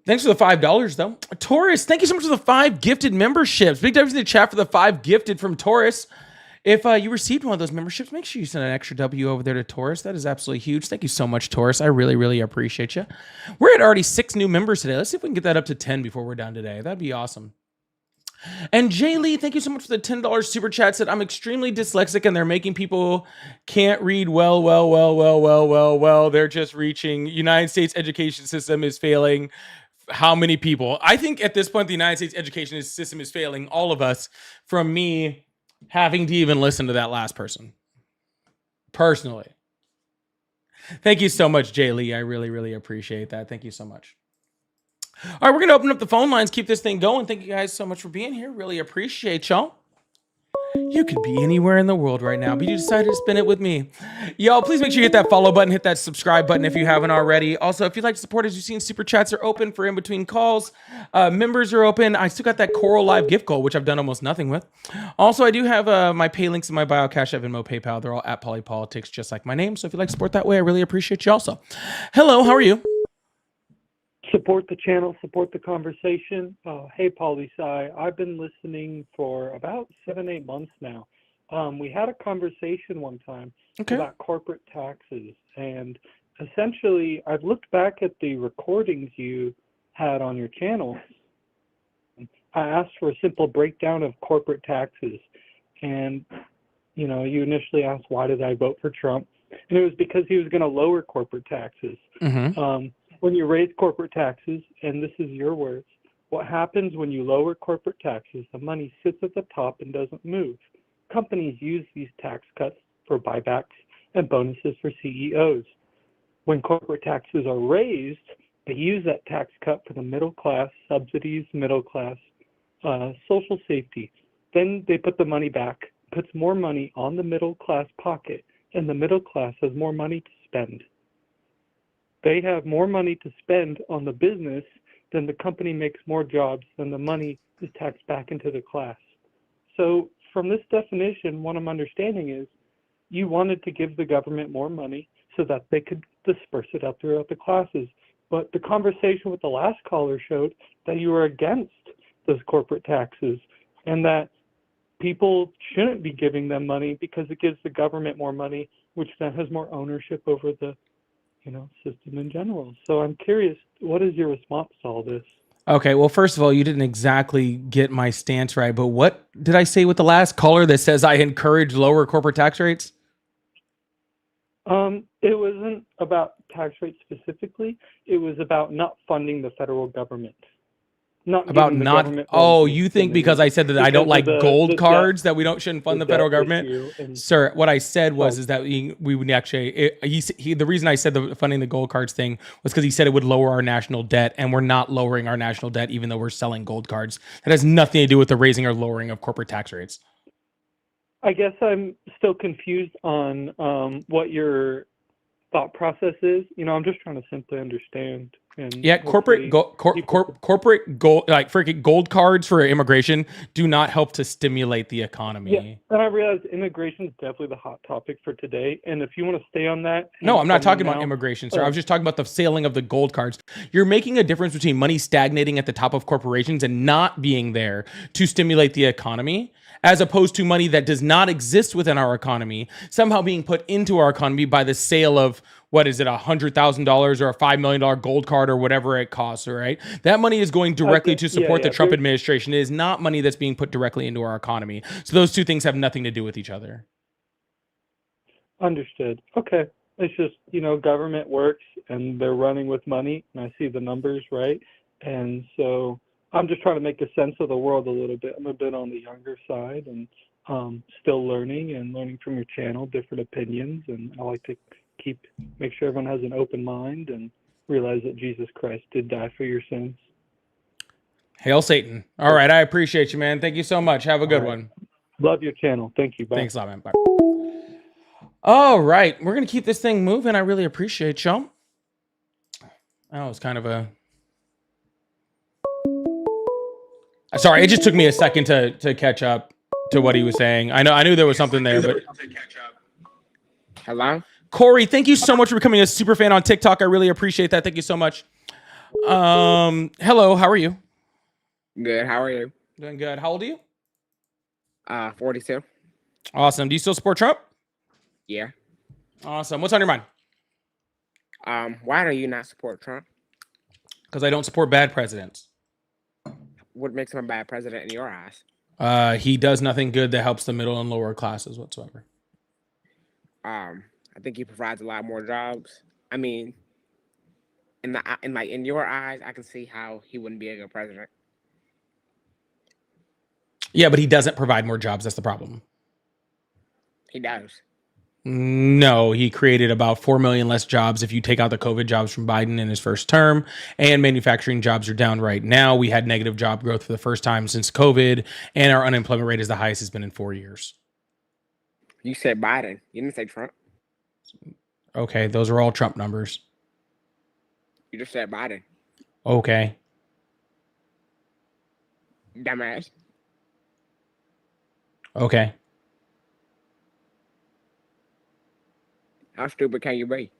A: Thanks for the $5, though. Taurus, thank you so much for the 5 gifted memberships. Big W in the chat for the 5 gifted from Taurus. If you received one of those memberships, make sure you send an extra W over there to Taurus. That is absolutely huge. Thank you so much, Taurus. I really, really appreciate you. We're at already 6 new members today. Let's see if we can get that up to 10 before we're done today. That'd be awesome. And Jay Lee, thank you so much for the $10 super chat. Said, I'm extremely dyslexic and they're making people can't read well. They're just reaching. United States education system is failing. How many people? I think at this point, the United States education system is failing all of us, from me having to even listen to that last person. Personally. Thank you so much, Jay Lee. I really, really appreciate that. Thank you so much. All right, we're going to open up the phone lines, keep this thing going. Thank you guys so much for being here. Really appreciate y'all. You could be anywhere in the world right now, but you decided to spend it with me. Y'all, please make sure you hit that follow button, hit that subscribe button if you haven't already. Also, if you'd like to support us, you've seen super chats are open for in between calls. Members are open. I still got that Coral Live gift goal, which I've done almost nothing with. Also, I do have my pay links in my bio, Cash App, Venmo, PayPal. They're all at Polypolitics, just like my name. So if you'd like to support that way, I really appreciate you also. Hello, how are you?
J: Support the channel, support the conversation. Hey, Poli-Sci, I've been listening for about 7-8 months now. We had a conversation one time about corporate taxes, and essentially I've looked back at the recordings you had on your channel. I asked for a simple breakdown of corporate taxes, and you initially asked, why did I vote for Trump? And it was because he was going to lower corporate taxes. When you raise corporate taxes, and this is your words, what happens when you lower corporate taxes, the money sits at the top and doesn't move. Companies use these tax cuts for buybacks and bonuses for CEOs. When corporate taxes are raised, they use that tax cut for the middle class, subsidies, middle class, social safety. Then they put the money back, puts more money on the middle class pocket, and the middle class has more money to spend. They have more money to spend on the business, then the company makes more jobs, then the money is taxed back into the class. So from this definition, what I'm understanding is you wanted to give the government more money so that they could disperse it out throughout the classes. But the conversation with the last caller showed that you were against those corporate taxes, and that people shouldn't be giving them money because it gives the government more money, which then has more ownership over the, system in general. So I'm curious, what is your response to all this?
A: Okay, well, first of all, you didn't exactly get my stance right, but what did I say with the last caller that says I encourage lower corporate tax rates?
J: It wasn't about tax rates specifically. It was about not funding the federal government.
A: About not. Oh, you think because I said that I don't like gold cards that we shouldn't fund the federal government? Sir, what I said was is that we would actually. The reason I said the funding the gold cards thing was because he said it would lower our national debt, and we're not lowering our national debt even though we're selling gold cards. That has nothing to do with the raising or lowering of corporate tax rates.
J: I guess I'm still confused on what your thought process is. I'm just trying to simply understand. And
A: yeah, corporate gold, like freaking gold cards for immigration do not help to stimulate the economy.
J: Yeah, and I realize immigration is definitely the hot topic for today. And if you want to stay on that,
A: no, I'm not talking about immigration, sir. I was just talking about the selling of the gold cards. You're making a difference between money stagnating at the top of corporations and not being there to stimulate the economy, as opposed to money that does not exist within our economy somehow being put into our economy by the sale of, what is it, $100,000 or a $5 million gold card or whatever it costs, right? That money is going directly to support the Trump administration. It is not money that's being put directly into our economy. So those two things have nothing to do with each other.
J: Understood. Okay. It's just, government works and they're running with money, and I see the numbers, right? And so I'm just trying to make a sense of the world a little bit. I'm a bit on the younger side and still learning from your channel, different opinions, and I like to make sure everyone has an open mind and realize that Jesus Christ did die for your sins.
A: Hail Satan. All right. I appreciate you, man. Thank you so much. Have a good one.
J: Love your channel. Thank you. Bye.
A: Thanks a lot, man. Bye. All right. We're going to keep this thing moving. I really appreciate y'all. That was kind of a... Sorry, it just took me a second to catch up to what he was saying. I knew there was something there, but...
K: Hello?
A: Corey, thank you so much for becoming a super fan on TikTok. I really appreciate that. Thank you so much. Hello, how are you?
K: Good, how are you?
A: Doing good. How old are you?
K: 42.
A: Awesome. Do you still support Trump?
K: Yeah.
A: Awesome. What's on your mind?
K: Why do you not support Trump?
A: Because I don't support bad presidents.
K: What makes him a bad president in your eyes?
A: He does nothing good that helps the middle and lower classes whatsoever.
K: I think he provides a lot more jobs. I mean, in your eyes, I can see how he wouldn't be a good president.
A: Yeah, but he doesn't provide more jobs. That's the problem.
K: He does.
A: No, he created about 4 million less jobs if you take out the COVID jobs from Biden in his first term, and manufacturing jobs are down right now. We had negative job growth for the first time since COVID, and our unemployment rate is the highest it's been in 4 years.
K: You said Biden. You didn't say Trump.
A: Okay, those are all Trump numbers.
K: You just said Biden.
A: Okay.
K: Dumbass.
A: Okay.
K: How stupid can you be?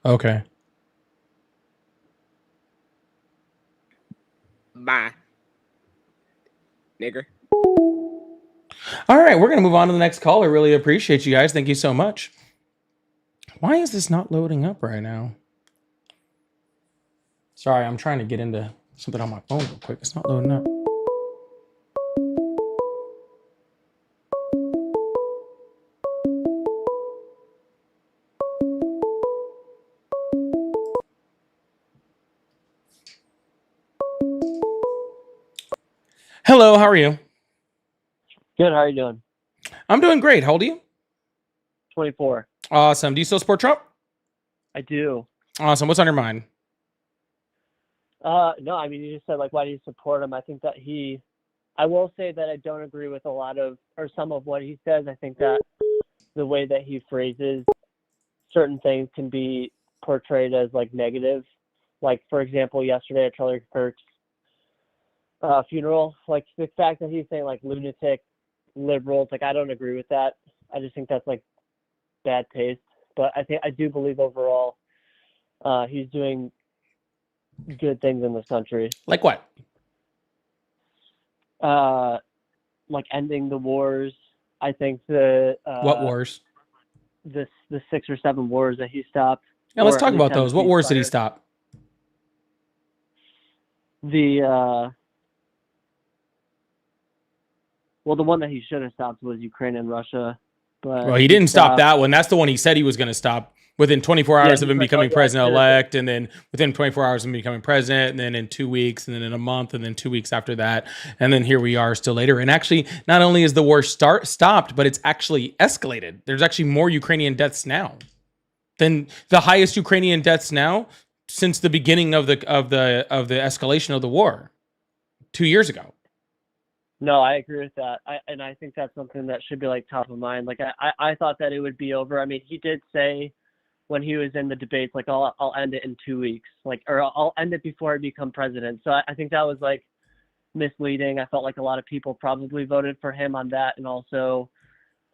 A: Okay.
K: Bye. Nigger.
A: All right, we're going to move on to the next call. I really appreciate you guys. Thank you so much. Why is this not loading up right now? Sorry, I'm trying to get into something on my phone real quick. It's not loading up. Hello, how are you?
L: Good, how are you doing?
A: I'm doing great. How old are you?
L: 24.
A: Awesome. Do you still support Trump?
L: I do.
A: Awesome. What's on your mind?
L: No, I mean, you just said, why do you support him? I think that I will say that I don't agree with a lot of, or some of what he says. I think that the way that he phrases certain things can be portrayed as, negative. Like, for example, yesterday at Charlie Kirk's funeral, the fact that he's saying, lunatic, liberals, I don't agree with that. I just think that's, bad taste. But I do believe overall he's doing good things in this country.
A: Like what?
L: like ending the wars. I think the
A: What wars?
L: the 6 or 7 wars that he stopped.
A: Yeah, let's
L: or at
A: talk
L: least
A: about
L: had a
A: those. What wars did he
L: ceasefire.
A: stop?
L: The well, the one that he should have stopped was Ukraine and Russia. But
A: Well, he didn't stop that one. That's the one he said he was going to stop within 24 hours of him becoming president-elect, and then within 24 hours of him becoming president, and then in 2 weeks, and then in a month, and then 2 weeks after that. And then here we are still later. And actually, not only is the war stopped, but it's actually escalated. There's actually more Ukrainian deaths now than the highest Ukrainian deaths now since the beginning of the escalation of the war 2 years ago.
L: No, I agree with that. I think that's something that should be like top of mind. Like I thought that it would be over. I mean, he did say when he was in the debates, like I'll end it in 2 weeks, like, or I'll end it before I become president. So I think that was like misleading. I felt like a lot of people probably voted for him on that, and also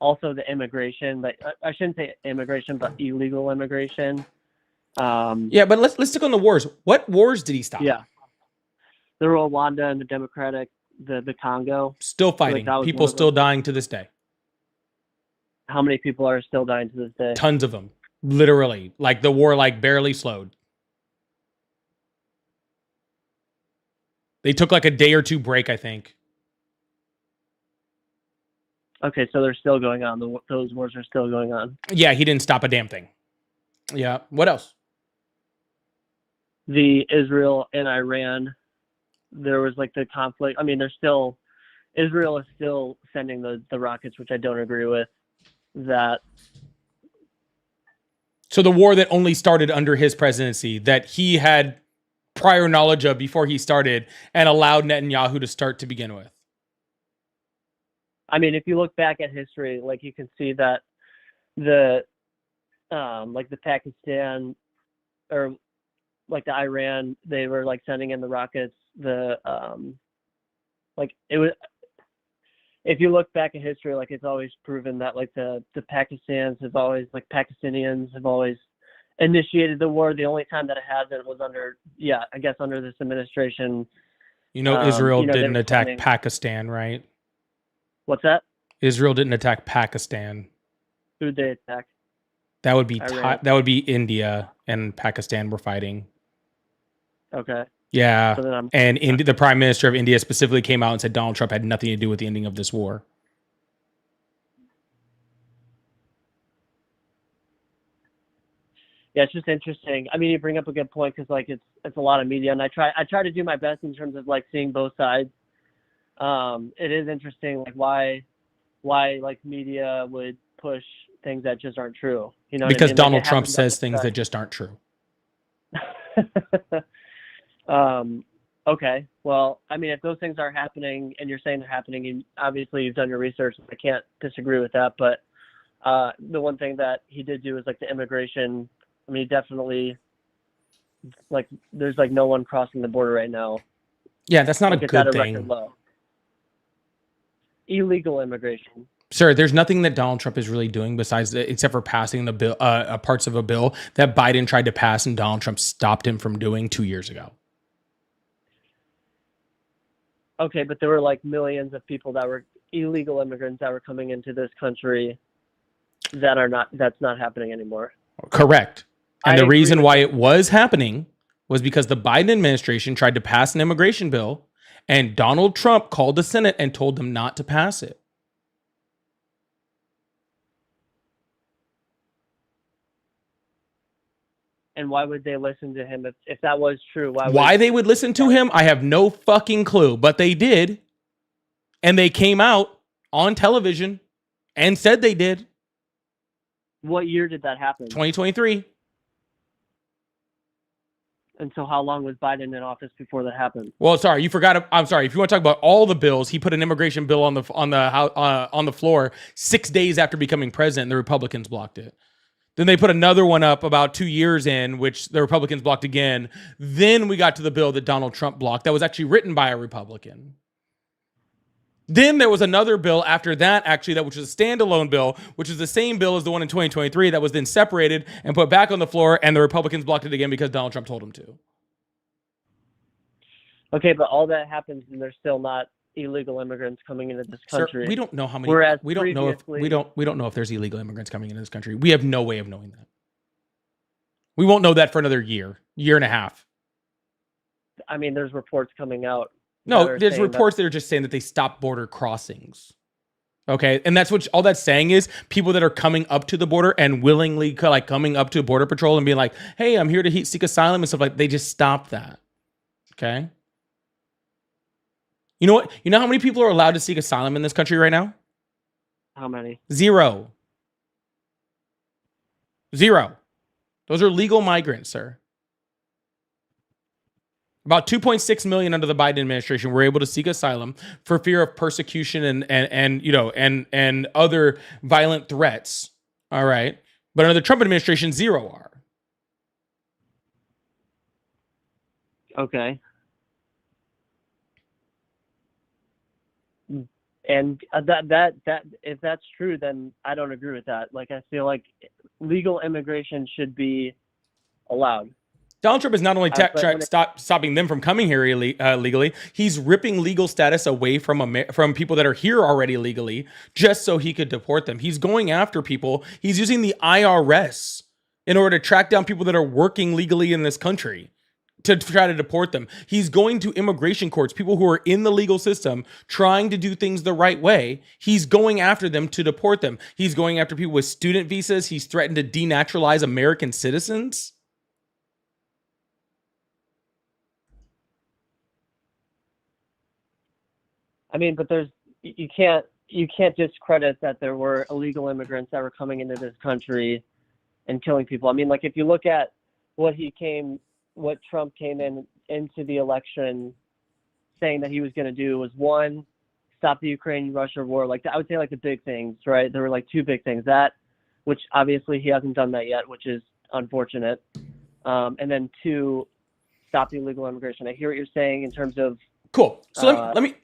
L: the immigration. Like I shouldn't say immigration, but illegal immigration.
A: Yeah, but let's stick on the wars. What wars did he stop?
L: Yeah, the Rwanda and the Congo.
A: Still fighting.
L: Like
A: People still dying to this day.
L: How many people are still dying to this day?
A: Tons of them. Literally. Like the war like barely slowed. They took like a day or two break, I think.
L: Okay, so they're still going on. Those wars are still going on.
A: Yeah, he didn't stop a damn thing. Yeah. What else?
L: The Israel and Iran, there was like the conflict. I mean, Israel is still sending the rockets, which I don't agree with. That.
A: So the war that only started under his presidency, that he had prior knowledge of before he started and allowed Netanyahu to start to begin with.
L: I mean, if you look back at history, like you can see that the Pakistan or like the Iran, they were like sending in the rockets. If you look back at history, like it's always proven that like the Pakistanians have always initiated the war. The only time that it hasn't was under this administration.
A: Israel didn't attack Pakistan, right?
L: What's that?
A: Israel didn't attack Pakistan.
L: Who did they attack?
A: That would be India and Pakistan were fighting.
L: Okay.
A: Yeah.
L: So
A: and the prime minister of India specifically came out and said Donald Trump had nothing to do with the ending of this war.
L: Yeah, it's just interesting. I mean, you bring up a good point because like it's a lot of media, and I try to do my best in terms of like seeing both sides. It is interesting, like why like media would push things that just aren't true. You know,
A: because
L: what I mean?
A: Donald Trump says things that just aren't true.
L: Okay. Well, I mean, if those things are happening and you're saying they're happening, and obviously you've done your research, I can't disagree with that. But the one thing that he did do is like the immigration. I mean, he definitely like there's like no one crossing the border right now.
A: Yeah, that's not
L: like
A: a good thing.
L: Record low. Illegal immigration.
A: Sir, there's nothing that Donald Trump is really doing except for passing the bill, parts of a bill that Biden tried to pass and Donald Trump stopped him from doing 2 years ago.
L: Okay, but there were like millions of people that were illegal immigrants that were coming into this country that's not happening anymore.
A: Correct. And the reason why it was happening was because the Biden administration tried to pass an immigration bill and Donald Trump called the Senate and told them not to pass it.
L: And why would they listen to him if that was true?
A: Why they would listen to him, I have no fucking clue. But they did. And they came out on television and said they did.
L: What year did that happen?
A: 2023.
L: And so how long was Biden in office before that happened?
A: Well, sorry, you forgot. I'm sorry. If you want to talk about all the bills, he put an immigration bill on the floor 6 days after becoming president. And the Republicans blocked it. Then they put another one up about 2 years in, which the Republicans blocked again. Then we got to the bill that Donald Trump blocked that was actually written by a Republican. Then there was another bill after that, actually, which was a standalone bill, which is the same bill as the one in 2023 that was then separated and put back on the floor, and the Republicans blocked it again because Donald Trump told them to.
L: Okay, but all that happens and they're still not illegal immigrants coming into this
A: Sir,
L: country.
A: we don't know how many.
L: Whereas
A: We don't know if
L: previously,
A: we don't know if there's illegal immigrants coming into this country. We have no way of knowing that. We won't know that for another year and a half.
L: I mean, there's reports coming out.
A: No, there's reports that are just saying that they stopped border crossings. Okay, and that's what all that's saying is people that are coming up to the border and willingly like coming up to Border Patrol and being like, "Hey, I'm here to seek asylum" and stuff like. They just stopped that. Okay. You know what? You know how many people are allowed to seek asylum in this country right now?
L: How many?
A: 0. 0. Those are legal migrants, sir. About 2.6 million under the Biden administration were able to seek asylum for fear of persecution and other violent threats. All right. But under the Trump administration, 0 are.
L: Okay. And that if that's true, then I don't agree with that. Like, I feel like legal immigration should be allowed.
A: Donald Trump is not only stopping them from coming here legally, he's ripping legal status away from people that are here already legally just so he could deport them. He's going after people. He's using the IRS in order to track down people that are working legally in this country to try to deport them. He's going to immigration courts, people who are in the legal system trying to do things the right way. He's going after them to deport them. He's going after people with student visas. He's threatened to denaturalize American citizens.
L: I mean, but you can't discredit that there were illegal immigrants that were coming into this country and killing people. I mean, like, if you look at what Trump came into the election saying that he was going to do was, one, stop the Ukraine-Russia war. Like, I would say, like, the big things, right? There were like 2 big things. That, which obviously he hasn't done that yet, which is unfortunate. And then 2, stop the illegal immigration. I hear what you're saying in terms of.
A: Cool. So let me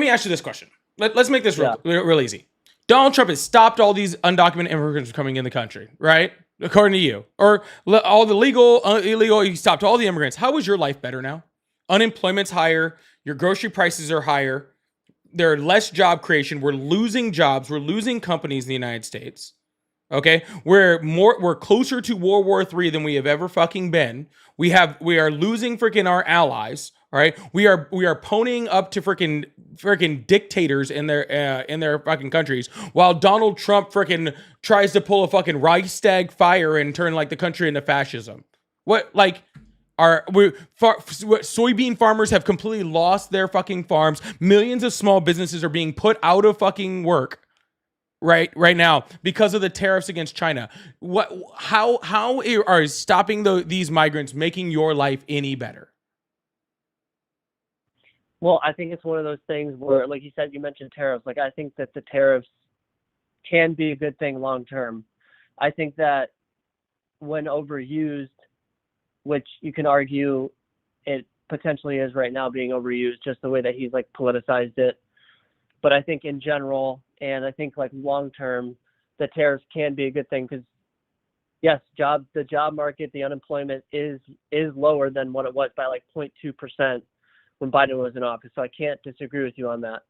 A: ask you this question. Let's make this real easy. Donald Trump has stopped all these undocumented immigrants from coming in the country, right? According to you, or all the legal, illegal. He stopped all the immigrants. How is your life better now? Unemployment's higher. Your grocery prices are higher. There are less job creation. We're losing jobs. We're losing companies in the United States. Okay, we're closer to World War III than we have ever fucking been. We are losing freaking our allies. All right, we are ponying up to freaking dictators in their fucking countries, while Donald Trump freaking tries to pull a fucking Reichstag fire and turn like the country into fascism. What, like, soybean farmers have completely lost their fucking farms. Millions of small businesses are being put out of fucking work right now because of the tariffs against China. How are stopping these migrants making your life any better?
L: Well, I think it's one of those things where, like you said, you mentioned tariffs. Like, I think that the tariffs can be a good thing long term. I think that when overused, which you can argue it potentially is right now being overused, just the way that he's like politicized it. But I think in general, and I think like long term, the tariffs can be a good thing because, yes, the job market, the unemployment is lower than what it was by like 0.2%. when Biden was in office, so I can't disagree with you on that.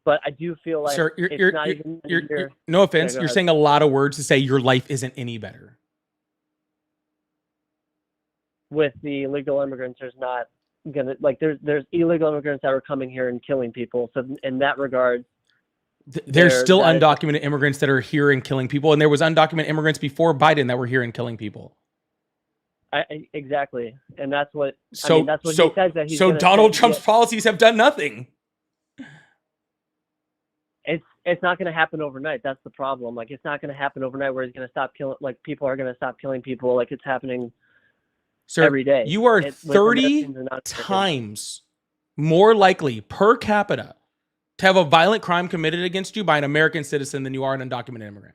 L: But I do feel like,
A: sir, you're no offense, you're saying a lot of words to say your life isn't any better.
L: With the illegal immigrants, there's not gonna, like, there's illegal immigrants that are coming here and killing people. So in that regard,
A: there's still undocumented immigrants that are here and killing people, and there was undocumented immigrants before Biden that were here and killing people.
L: Exactly, and that's what.
A: So
L: I mean, that's what he says that he's.
A: So Donald Trump's policies have done nothing.
L: It's not going to happen overnight. That's the problem. Like, it's not going to happen overnight where he's going to stop killing. Like, people are going to stop killing people. Like, it's happening. Sir, every day.
A: You are 30 times more likely per capita to have a violent crime committed against you by an American citizen than you are an undocumented immigrant.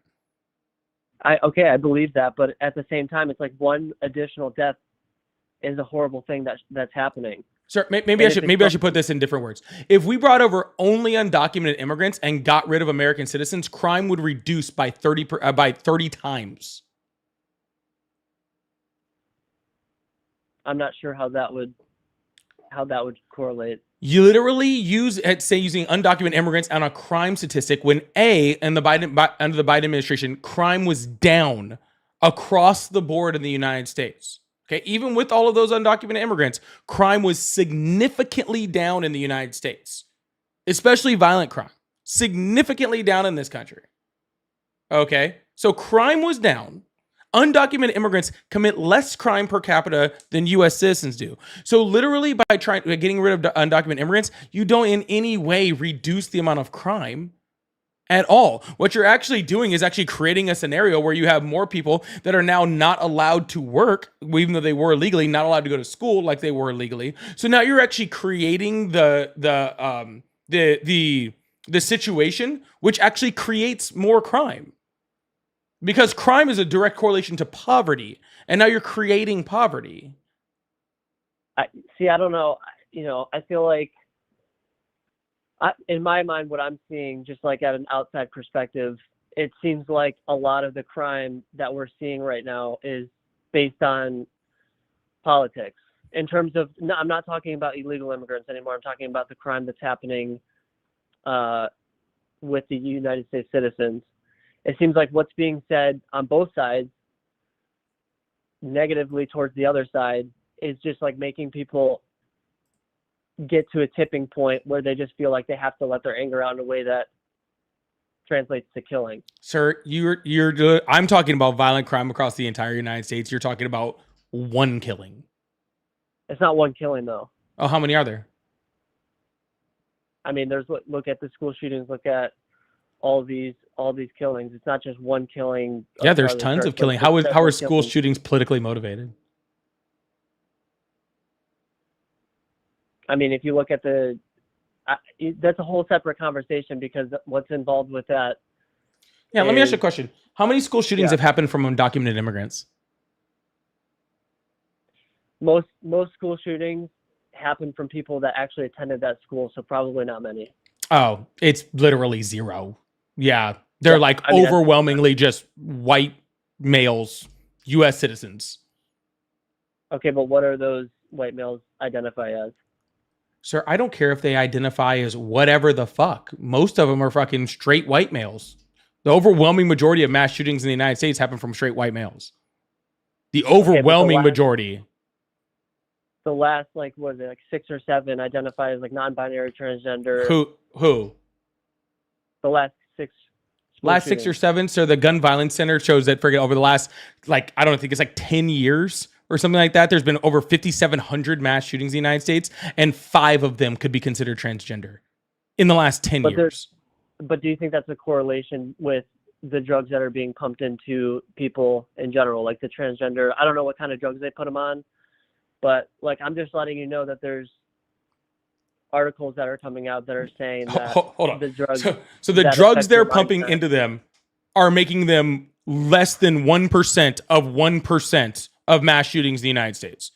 L: I believe that, but at the same time, it's like one additional death is a horrible thing that's happening.
A: Sir, maybe I should put this in different words. If we brought over only undocumented immigrants and got rid of American citizens, crime would reduce by 30 times.
L: I'm not sure how that would correlate.
A: You literally using undocumented immigrants on a crime statistic when under the Biden administration, crime was down across the board in the United States. Okay, even with all of those undocumented immigrants, crime was significantly down in the United States, especially violent crime, significantly down in this country. Okay, so crime was down. Undocumented immigrants commit less crime per capita than U.S. citizens do. So literally by getting rid of undocumented immigrants, you don't in any way reduce the amount of crime at all. What you're actually doing is actually creating a scenario where you have more people that are now not allowed to work, even though they were legally not allowed to go to school like they were legally. So now you're actually creating the situation which actually creates more crime. Because crime is a direct correlation to poverty, and now you're creating poverty.
L: I don't know. I feel like, in my mind, what I'm seeing, just like at an outside perspective, it seems like a lot of the crime that we're seeing right now is based on politics. In terms of, no, I'm not talking about illegal immigrants anymore. I'm talking about the crime that's happening with the United States citizens. It seems like what's being said on both sides negatively towards the other side is just like making people get to a tipping point where they just feel like they have to let their anger out in a way that translates to killing.
A: Sir, I'm talking about violent crime across the entire United States. You're talking about one killing.
L: It's not one killing though.
A: Oh, how many are there?
L: I mean, look at the school shootings, look at all these killings. It's not just one killing.
A: Yeah, there's tons of killing. How are school shootings politically motivated?
L: I mean, if you look at that's a whole separate conversation because what's involved with that.
A: Yeah, let me ask you a question. How many school shootings have happened from undocumented immigrants?
L: Most school shootings happen from people that actually attended that school, so probably not many.
A: Oh, it's literally zero. Yeah, they're overwhelmingly just white males, U.S. citizens.
L: Okay, but what are those white males identify as?
A: Sir, I don't care if they identify as whatever the fuck. Most of them are fucking straight white males. The overwhelming majority of mass shootings in the United States happen from straight white males. The overwhelming majority.
L: The last, 6 or 7 identify as non-binary, transgender.
A: Who?
L: The last 6.
A: Last 6 or 7. So the Gun Violence Center shows that over the last, I don't think it's 10 years or something like that, there's been over 5,700 mass shootings in the United States, and 5 of them could be considered transgender in the last 10 years.
L: But do you think that's a correlation with the drugs that are being pumped into people in general, like the transgender? I don't know what kind of drugs they put them on, but I'm just letting you know that there's articles that are coming out that are saying that
A: hold on.
L: The drugs.
A: So the drugs they're pumping into them are making them less than 1% of 1% of mass shootings in the United States.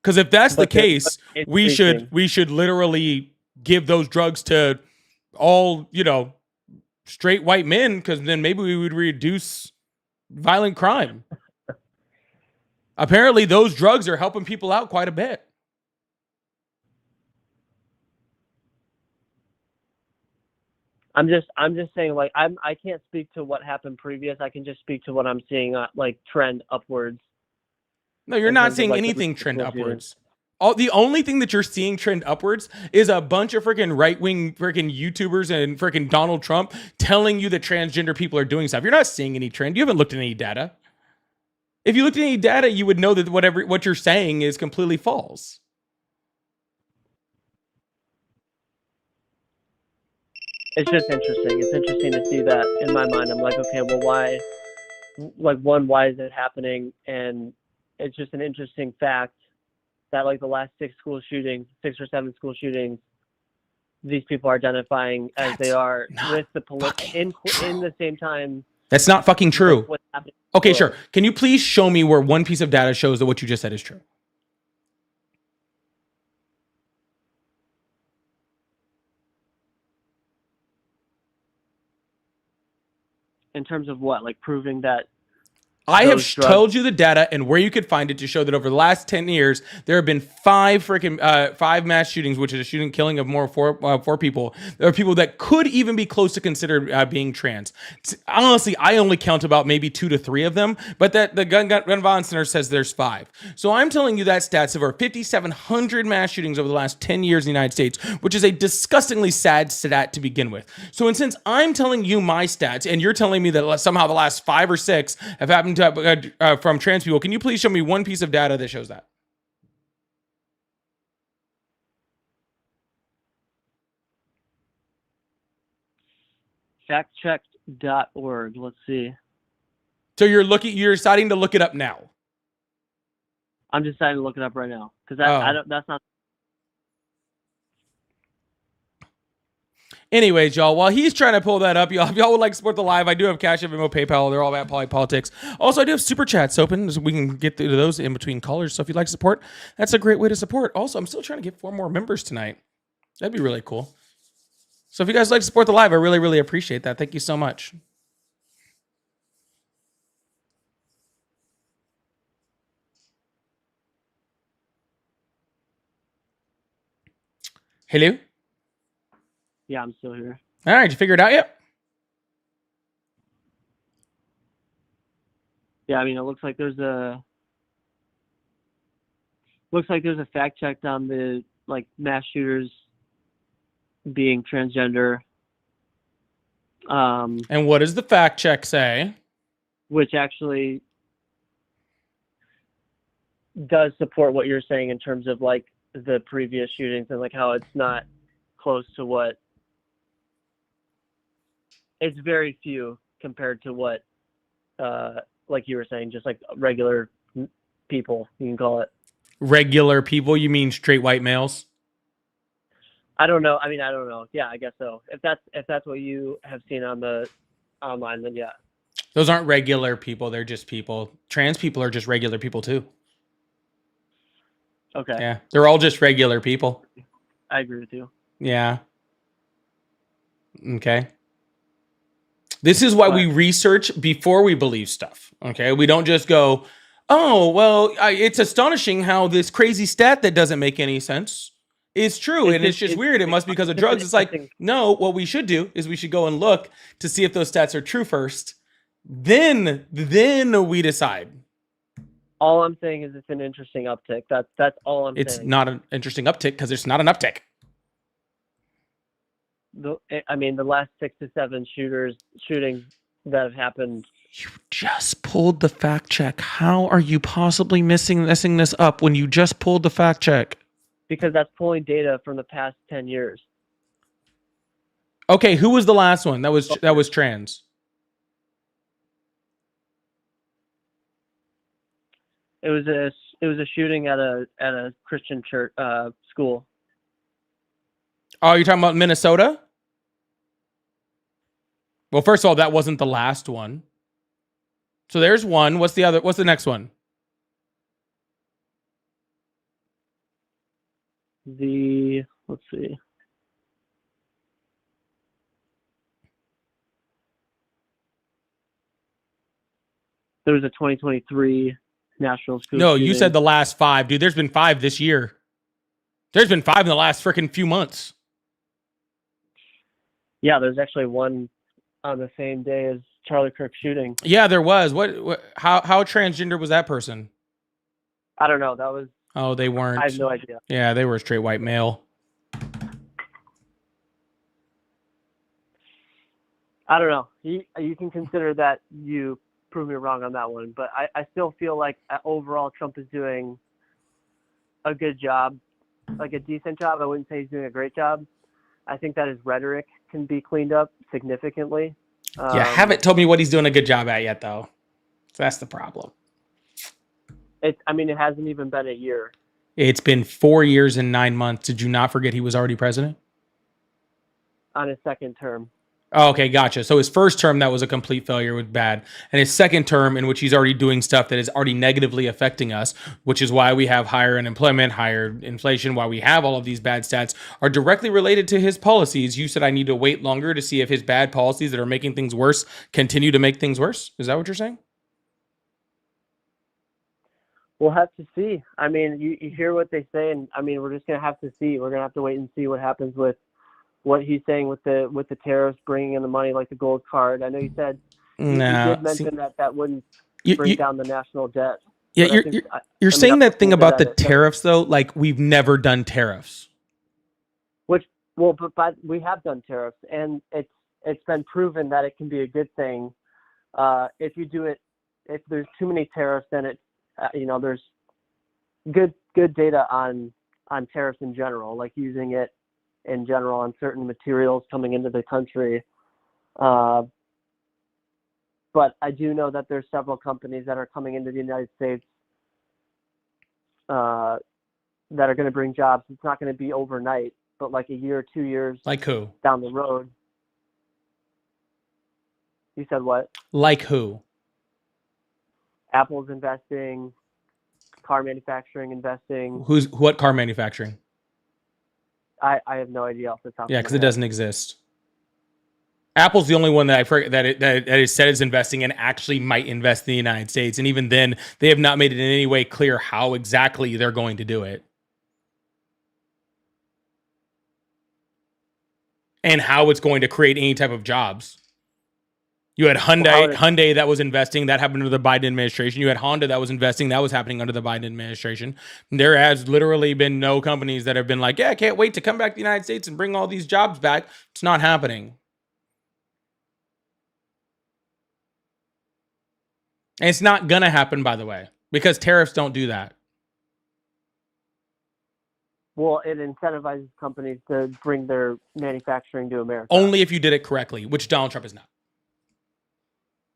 A: Because if that's the case, we should literally give those drugs to all, straight white men, because then maybe we would reduce violent crime. Apparently those drugs are helping people out quite a bit.
L: I'm just saying, I can't speak to what happened previous. I can just speak to what I'm seeing, trend upwards.
A: No, you're not seeing anything trend upwards. The only thing that you're seeing trend upwards is a bunch of freaking right-wing freaking YouTubers and freaking Donald Trump telling you that transgender people are doing stuff. You're not seeing any trend. You haven't looked at any data. If you looked at any data, you would know that what you're saying is completely false.
L: It's just interesting. It's interesting to see that in my mind. I'm like, okay, well, why? Why is it happening? And it's just an interesting fact that the last 6 or 7 school shootings, these people are identifying as they are with the in the same time.
A: That's not fucking true. Okay, sure. Can you please show me where one piece of data shows that what you just said is true?
L: In terms of what? Proving that
A: I have
L: those drugs.
A: told you the data and where you could find it to show that over the last 10 years, there have been five mass shootings, which is a shooting killing of four people. There are people that could even be close to considered being trans. Honestly, I only count about maybe 2 to 3 of them, but that the gun violence center says there's 5. So I'm telling you that stats of over 5,700 mass shootings over the last 10 years in the United States, which is a disgustingly sad stat to begin with. So, and since I'm telling you my stats and you're telling me that somehow the last 5 or 6 have happened to, from trans people, can you please show me one piece of data that shows that?
L: Factchecked.org. Let's see.
A: So you're deciding to look it up now.
L: I'm deciding to look it up right now because that's not.
A: Anyways, y'all, while he's trying to pull that up, y'all, if y'all would like to support the live, I do have Cash App, Venmo, PayPal. They're all about politics. Also, I do have super chats open, so we can get through those in between callers. So if you'd like to support, that's a great way to support. Also, I'm still trying to get 4 more members tonight. That'd be really cool. So if you guys like to support the live, I really, really appreciate that. Thank you so much. Hello?
L: Yeah, I'm still here.
A: All right, you figured it out yet?
L: Yeah, I mean, it looks like there's a fact check on the mass shooters being transgender.
A: And what does the fact check say?
L: Which actually does support what you're saying in terms of the previous shootings and how it's not close to what. It's very few compared to what, like you were saying, just regular people, you can call it.
A: Regular people? You mean straight white males?
L: I don't know. I mean, I don't know. Yeah, I guess so. If that's what you have seen on the online, then yeah.
A: Those aren't regular people. They're just people. Trans people are just regular people too.
L: Okay.
A: Yeah, they're all just regular people.
L: I agree with you.
A: Yeah. Okay. This is why we research before we believe stuff. Okay, we don't just go, "Oh, well, it's astonishing how this crazy stat that doesn't make any sense is true, and it's just weird. It must be because of drugs." It's like, no. What we should do is we should go and look to see if those stats are true first. Then we decide.
L: All I'm saying is it's an interesting uptick. That's all I'm saying.
A: It's not an interesting uptick because it's not an uptick.
L: I mean, the last 6 to 7 shootings that have happened.
A: You just pulled the fact check. How are you possibly messing this up when you just pulled the fact check?
L: Because that's pulling data from the past 10 years.
A: Okay, who was the last one that was trans?
L: It was a shooting at a Christian church school.
A: Oh, you're talking about Minnesota? Well, first of all, that wasn't the last one. So there's one. What's the next one?
L: Let's see. There was a 2023 national school.
A: No,
L: shooting.
A: you said the last 5, dude. There's been 5 this year. There's been 5 in the last freaking few months.
L: Yeah, there's actually one on the same day as Charlie Kirk shooting.
A: Yeah, there was. How transgender was that person?
L: I don't know. That was.
A: Oh, they weren't.
L: I have no idea.
A: Yeah, they were a straight white male.
L: I don't know. You can consider that you prove me wrong on that one, but I still feel like overall Trump is doing a good job, like a decent job. I wouldn't say he's doing a great job. I think that his rhetoric can be cleaned up significantly.
A: You haven't told me what he's doing a good job at yet, though. So that's the problem.
L: It hasn't even been a year.
A: It's been 4 years and 9 months. Did you not forget he was already president?
L: On his second term.
A: Oh, okay, gotcha. So his first term, that was a complete failure, was bad. And his second term, in which he's already doing stuff that is already negatively affecting us, which is why we have higher unemployment, higher inflation, why we have all of these bad stats, are directly related to his policies. You said I need to wait longer to see if his bad policies that are making things worse continue to make things worse. Is that what you're saying?
L: We'll have to see. I mean, you hear what they say, and I mean, we're just gonna have to see. We're gonna have to wait and see what happens with what he's saying with the tariffs, bringing in the money like the gold card. I know you said you did mention that wouldn't bring down the national debt.
A: Yeah,
L: but
A: you're saying that thing about the
L: it,
A: tariffs though, like we've never done tariffs.
L: But we have done tariffs, and it's been proven that it can be a good thing. If you do it, if there's too many tariffs, then it there's good data on tariffs in general, like using it in general on certain materials coming into the country. But I do know that there's several companies that are coming into the United States that are going to bring jobs. It's not going to be overnight, but like a year or 2 years
A: Like who?
L: down the road. You said what?
A: Like who?
L: Apple's investing, car manufacturing investing.
A: What car manufacturing?
L: I have no idea off the top.
A: Yeah, because it doesn't exist. Apple's the only one that I forget that it said is investing and actually might invest in the United States, and even then, they have not made it in any way clear how exactly they're going to do it, and how it's going to create any type of jobs. You had Hyundai that was investing, that happened under the Biden administration. You had Honda that was investing, that was happening under the Biden administration. There has literally been no companies that have been like, yeah, I can't wait to come back to the United States and bring all these jobs back. It's not happening. And it's not going to happen, by the way, because tariffs don't do that.
L: Well, it incentivizes companies to bring their manufacturing to America.
A: Only if you did it correctly, which Donald Trump is not.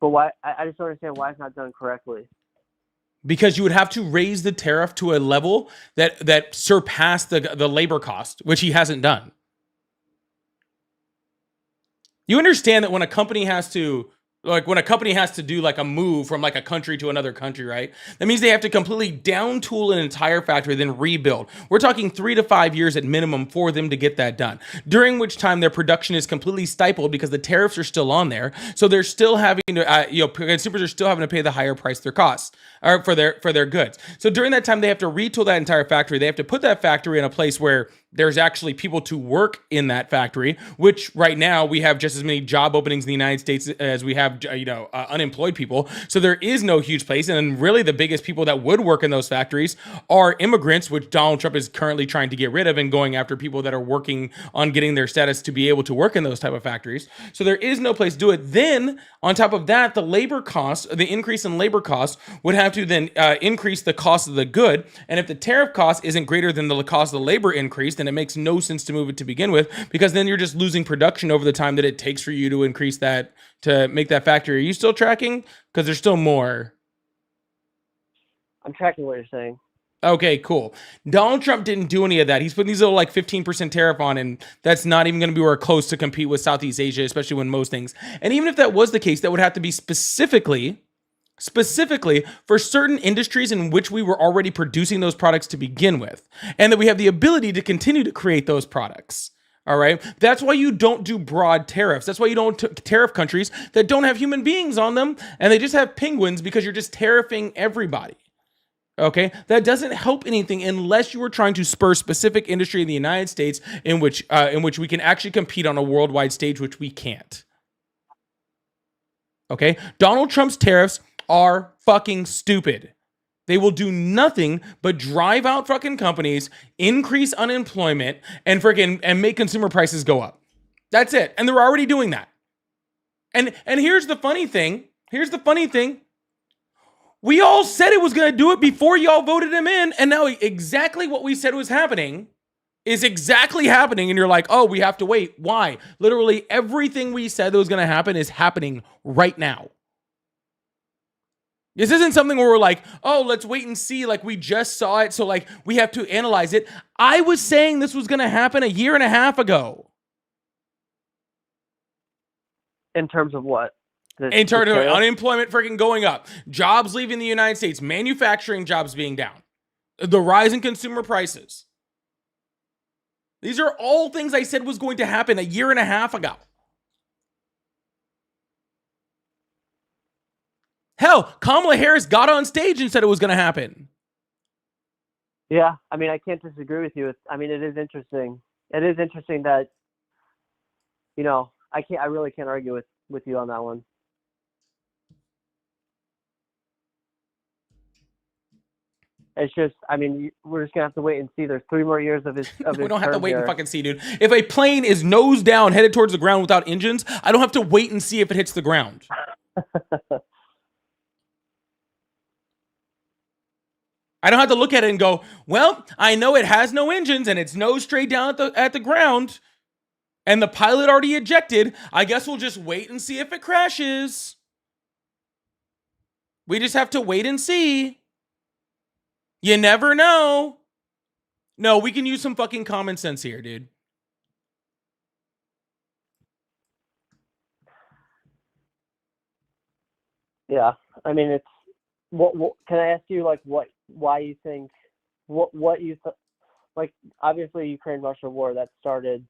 L: But why? I just don't understand why it's not done correctly.
A: Because you would have to raise the tariff to a level that surpassed the labor cost, which he hasn't done. You understand that when a company has to do like a move from like a country to another country, right? That means they have to completely down tool an entire factory, then rebuild. We're talking 3 to 5 years at minimum for them to get that done, during which time their production is completely stifled because the tariffs are still on there. So they're still having to, consumers are still having to pay the higher price their costs or for their goods. So during that time, they have to retool that entire factory. They have to put that factory in a place where there's actually people to work in that factory, which right now we have just as many job openings in the United States as we have, unemployed people. So there is no huge place. And really the biggest people that would work in those factories are immigrants, which Donald Trump is currently trying to get rid of and going after people that are working on getting their status to be able to work in those type of factories. So there is no place to do it. Then on top of that, the labor costs, the increase in labor costs would have to then increase the cost of the good. And if the tariff cost isn't greater than the cost of the labor increase, then it makes no sense to move it to begin with, because then you're just losing production over the time that it takes for you to increase that, to make that factory. Are you still tracking? Because there's still more.
L: I'm tracking what you're saying.
A: Okay, cool. Donald Trump didn't do any of that. He's putting these little like 15% tariff on, and that's not even going to be where close to compete with Southeast Asia, especially when most things. And even if that was the case, that would have to be specifically for certain industries in which we were already producing those products to begin with, and that we have the ability to continue to create those products. All right. That's why you don't do broad tariffs. That's why you don't tariff countries that don't have human beings on them and they just have penguins, because you're just tariffing everybody. Okay, that doesn't help anything unless you are trying to spur specific industry in the United States in which we can actually compete on a worldwide stage, which we can't. Okay, Donald Trump's tariffs are fucking stupid. They will do nothing but drive out fucking companies, increase unemployment, and make consumer prices go up. That's it. And they're already doing that. And here's the funny thing. We all said it was going to do it before y'all voted him in, and now exactly what we said was happening is exactly happening, and you're like, oh, we have to wait. Why? Literally everything we said that was going to happen is happening right now. This isn't something where we're like, oh, let's wait and see, like we just saw it, so like we have to analyze it. I was saying this was going to happen a year and a half ago.
L: In terms of what?
A: In terms of unemployment freaking going up, jobs leaving the United States, manufacturing jobs being down, the rise in consumer prices. These are all things I said was going to happen a year and a half ago. Hell, Kamala Harris got on stage and said it was going to happen.
L: Yeah, I mean, I can't disagree with you. I mean, it is interesting. It is interesting that, I really can't argue with you on that one. It's just, I mean, we're just gonna have to wait and see. There's 3 more years of his
A: We don't have to
L: term
A: wait and
L: here.
A: fucking see, dude. If a plane is nose down headed towards the ground without engines, I don't have to wait and see if it hits the ground. I don't have to look at it and go, well, I know it has no engines and it's nose straight down at the ground, and the pilot already ejected. I guess we'll just wait and see if it crashes. We just have to wait and see. You never know. No, we can use some fucking common sense here, dude.
L: Yeah, I mean, it's what can I ask you, like, why you think what you like? Obviously, Ukraine-Russia war that started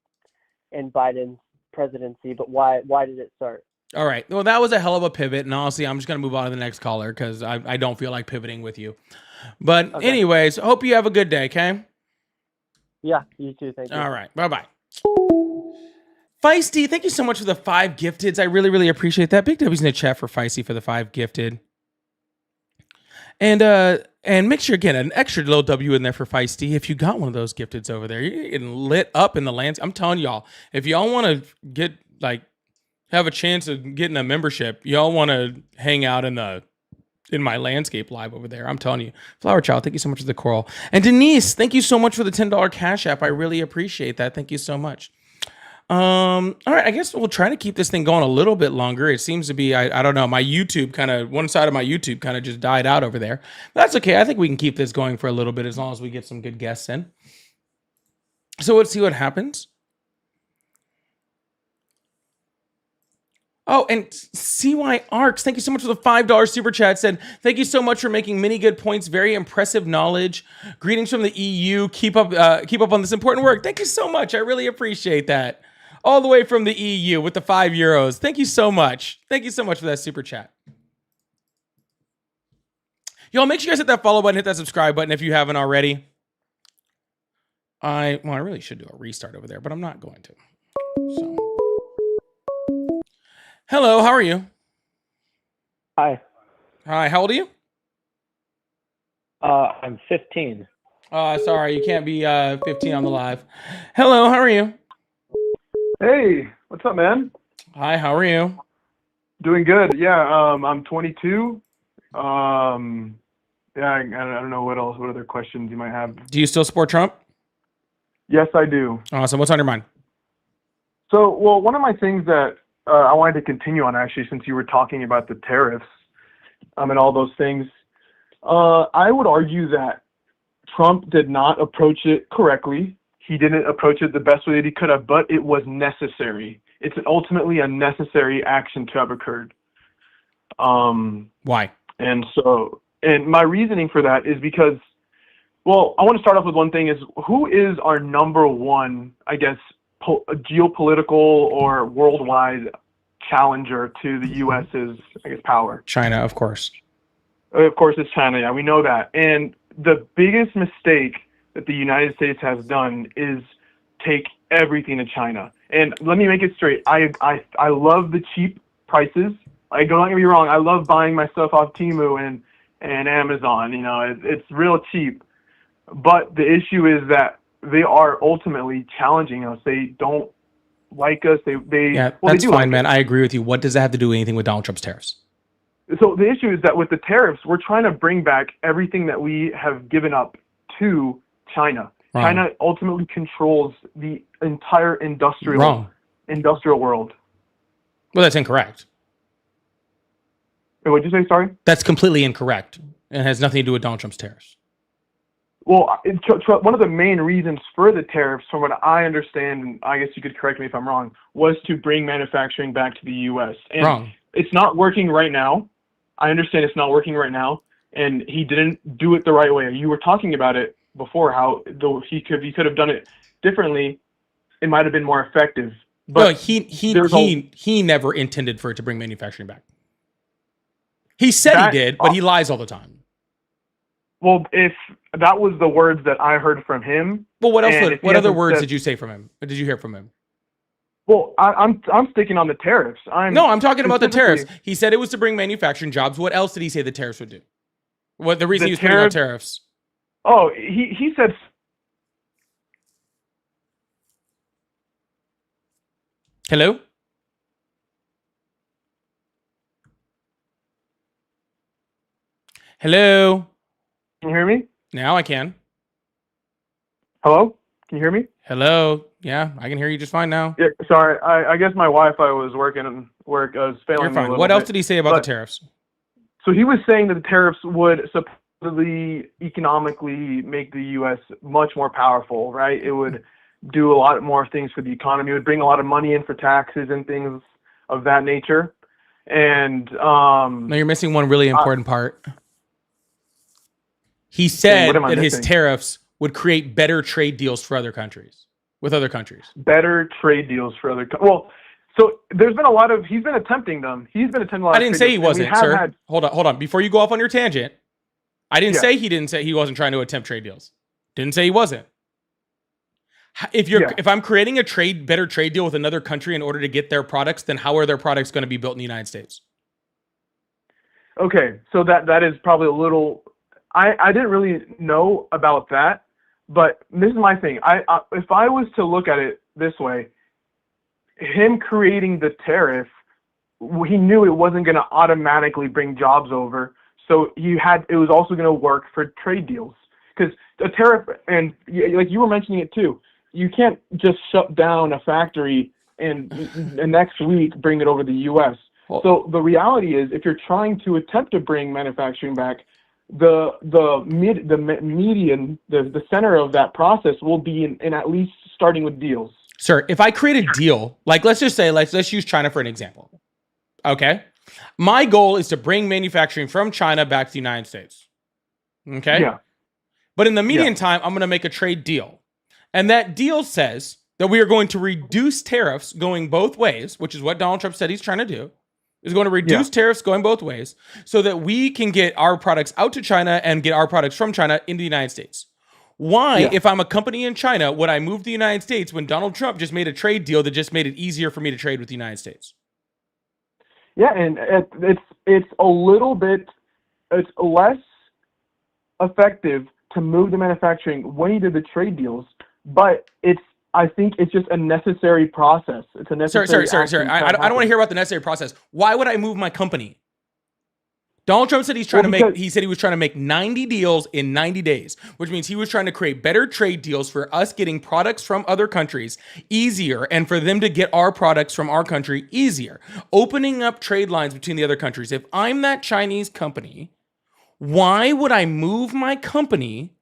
L: in Biden's presidency, but why did it start?
A: All right. Well, that was a hell of a pivot, and honestly, I'm just gonna move on to the next caller because I don't feel like pivoting with you. But
L: Okay.
A: anyways, hope you have a good day. Okay.
L: Yeah, you too. Thank you.
A: All right. Bye-bye. Feisty, thank you so much for the 5 gifteds. I really, really appreciate that. Big W's in the chat for Feisty for the 5 gifted. And make sure, again, an extra little W in there for Feisty. If you got one of those gifteds over there, you're getting lit up in the lands. I'm telling y'all, if y'all want to get, like, have a chance of getting a membership, y'all want to hang out in my landscape live over there. I'm telling you. Flower Child, thank you so much for the coral. And Denise, thank you so much for the $10 Cash App. I really appreciate that. Thank you so much. All right, I guess we'll try to keep this thing going a little bit longer. It seems to be, I don't know, my YouTube one side of my YouTube kind of just died out over there. But that's okay. I think we can keep this going for a little bit as long as we get some good guests in. So let's see what happens. Oh, and CY Arcs, thank you so much for the $5 super chat. Said, thank you so much for making many good points. Very impressive knowledge. Greetings from the EU. Keep up on this important work. Thank you so much. I really appreciate that. All the way from the EU with the €5. Thank you so much. Thank you so much for that super chat. Y'all, make sure you guys hit that follow button, hit that subscribe button if you haven't already. I really should do a restart over there, but I'm not going to. So. Hello, how are you?
M: Hi.
A: Hi, how old are you?
M: I'm 15.
A: Sorry, you can't be 15 on the live. Hello, how are you?
N: Hey, what's up, man?
A: Hi, how are you?
N: Doing good. Yeah, I'm 22. Yeah, I don't know what else. What other questions you might have?
A: Do you still support Trump?
N: Yes, I do.
A: Awesome. What's on your mind?
N: So, well, one of my things that I wanted to continue on, actually, since you were talking about the tariffs and all those things, I would argue that Trump did not approach it correctly. He didn't approach it the best way that he could have, but it was necessary. It's ultimately a necessary action to have occurred.
A: Why?
N: And my reasoning for that is because, well, I want to start off with one thing: is who is our number one, I guess, geopolitical or worldwide challenger to the U.S.'s, I guess, power?
A: China, of course.
N: Of course, it's China. Yeah, we know that. And the biggest mistake that the United States has done is take everything to China. And let me make it straight. I love the cheap prices. Like, don't get me wrong. I love buying my stuff off Temu and Amazon. You know, it's real cheap. But the issue is that they are ultimately challenging us. They don't like us.
A: Yeah,
N: well,
A: that's
N: they do
A: fine,
N: like
A: man.
N: us.
A: I agree with you. What does that have to do with anything with Donald Trump's tariffs?
N: So the issue is that with the tariffs, we're trying to bring back everything that we have given up to China.
A: Wrong.
N: China ultimately controls the entire industrial world.
A: Well, that's incorrect.
N: What'd you say? Sorry?
A: That's completely incorrect. It has nothing to do with Donald Trump's tariffs.
N: Well, one of the main reasons for the tariffs, from what I understand, and I guess you could correct me if I'm wrong, was to bring manufacturing back to the U.S. And
A: Wrong.
N: It's not working right now. I understand it's not working right now, and he didn't do it the right way. You were talking about it before, how though he could have done it differently, it might have been more effective. But
A: no, he never intended for it to bring manufacturing back. He said he did, but he lies all the time.
N: Well, if that was the words that I heard from him.
A: Well, what else?
N: and if he
A: What other
N: hasn't
A: words
N: said-
A: did you say from him? Or did you hear from him?
N: Well, I'm sticking on the tariffs. I'm
A: talking about the tariffs.
N: specifically-
A: He said it was to bring manufacturing jobs. What else did he say the tariffs would do? What the reason
N: The
A: he was putting out
N: tariffs-
A: tariffs?
N: Oh, he said.
A: Hello? Hello?
N: Can you hear me?
A: Now I can.
N: Hello? Can you hear me?
A: Hello? Yeah, I can hear you just fine now.
N: Yeah, sorry. I guess my Wi-Fi was working and was failing.
A: You're
N: me a
A: fine.
N: little
A: What else
N: bit.
A: did he say about
N: But-
A: the tariffs?
N: So he was saying that the tariffs would supposedly economically make the U.S. much more powerful, right? It would do a lot more things for the economy. It would bring a lot of money in for taxes and things of that nature. And
A: No, you're missing one really important part. He said
N: what am I
A: that his
N: missing?
A: tariffs would create better trade deals for other countries, with other countries.
N: better trade deals for other. Well, so there's been a lot of. He's been attempting them. He's been attempting a lot.
A: I
N: of
A: didn't
N: trade
A: say he
N: deals, and we
A: wasn't,
N: have
A: sir.
N: had-
A: Hold on. Before you go off on your tangent, I didn't
N: Yeah.
A: say he didn't say he wasn't trying to attempt trade deals. Didn't say he wasn't. If I'm creating a better trade deal with another country in order to get their products, then how are their products going to be built in the United States?
N: Okay, so that is probably a little. I didn't really know about that, but this is my thing. If I was to look at it this way, him creating the tariff, he knew it wasn't going to automatically bring jobs over. So it was also going to work for trade deals, because a tariff, and like you were mentioning it too, you can't just shut down a factory and next week bring it over to the U.S. So the reality is, if you're trying to attempt to bring manufacturing back, the center of that process will be in at least starting with deals.
A: Sir, if I create a deal, like let's just say, let's use China for an example. Okay? My goal is to bring manufacturing from China back to the United States. Okay?
N: Yeah.
A: But in the meantime, I'm going to make a trade deal. And that deal says that we are going to reduce tariffs going both ways, which is what Donald Trump said he's trying to do. Is going to reduce tariffs going both ways so that we can get our products out to China and get our products from China into the United States. Why, if I'm a company in China, would I move to the United States when Donald Trump just made a trade deal that just made it easier for me to trade with the United States?
N: Yeah, and it's a little bit, it's less effective to move the manufacturing when he did the trade deals, but I think it's just a necessary process. It's a necessary.
A: Sir. I don't want to hear about the necessary process. Why would I move my company? Donald Trump said he was trying to make 90 deals in 90 days, which means he was trying to create better trade deals for us getting products from other countries easier and for them to get our products from our country easier, opening up trade lines between the other countries. If I'm that Chinese company, why would I move my company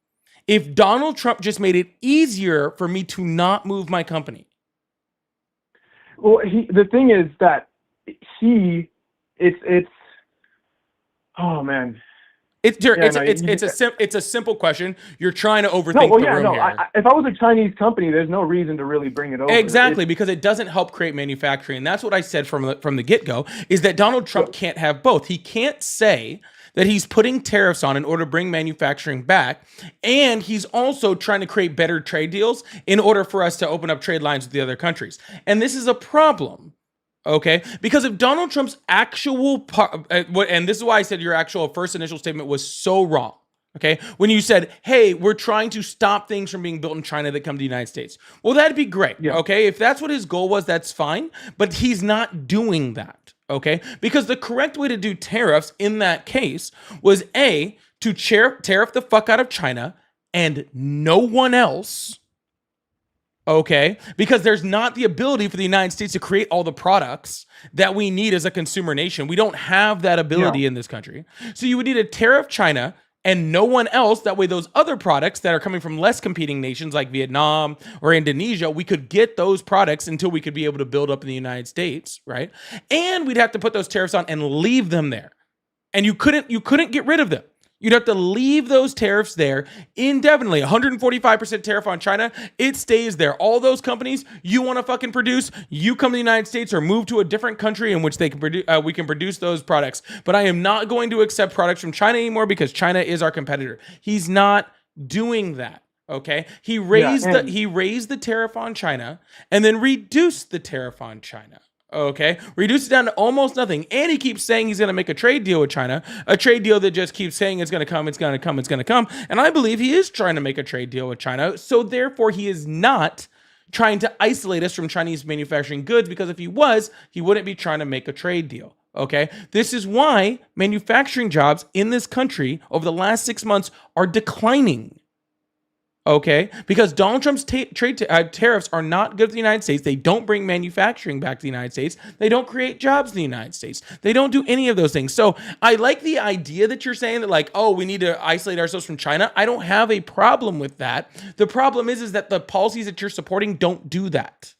A: if Donald Trump just made it easier for me to not move my company?
N: Well, the thing is that it's oh man.
A: It's a simple question. You're trying to overthink the room here.
N: If I was a Chinese company, there's no reason to really bring it over.
A: Exactly, because it doesn't help create manufacturing. And that's what I said from the get-go, is that Donald Trump can't have both. He can't say that he's putting tariffs on in order to bring manufacturing back, and he's also trying to create better trade deals in order for us to open up trade lines with the other countries. And this is a problem. Okay, because if Donald Trump's actual and this is why I said your actual first initial statement was so wrong. Okay, when you said, "Hey, we're trying to stop things from being built in China that come to the United States," well, that'd be great. Yeah. Okay, if that's what his goal was, that's fine. But he's not doing that. Okay, because the correct way to do tariffs in that case was to tariff the fuck out of China and no one else. Okay, because there's not the ability for the United States to create all the products that we need as a consumer nation. We don't have that ability in this country. So you would need to tariff China and no one else. That way, those other products that are coming from less competing nations like Vietnam or Indonesia, we could get those products until we could be able to build up in the United States, right? And we'd have to put those tariffs on and leave them there. And you couldn't get rid of them. You'd have to leave those tariffs there indefinitely. 145% tariff on China. It stays there. All those companies you want to fucking produce, you come to the United States or move to a different country in which they can produce. We can produce those products. But I am not going to accept products from China anymore because China is our competitor. He's not doing that. Okay, he raised the tariff on China and then reduced the tariff on China. Okay, reduced it down to almost nothing. And he keeps saying he's going to make a trade deal with China, a trade deal that just keeps saying it's going to come, it's going to come, it's going to come. And I believe he is trying to make a trade deal with China. So therefore, he is not trying to isolate us from Chinese manufacturing goods, because if he was, he wouldn't be trying to make a trade deal. Okay, this is why manufacturing jobs in this country over the last 6 months are declining. Okay, because Donald Trump's tariffs are not good for the United States. They don't bring manufacturing back to the United States. They don't create jobs in the United States. They don't do any of those things. So I like the idea that you're saying that, like, oh, we need to isolate ourselves from China. I don't have a problem with that. The problem is that the policies that you're supporting don't do that.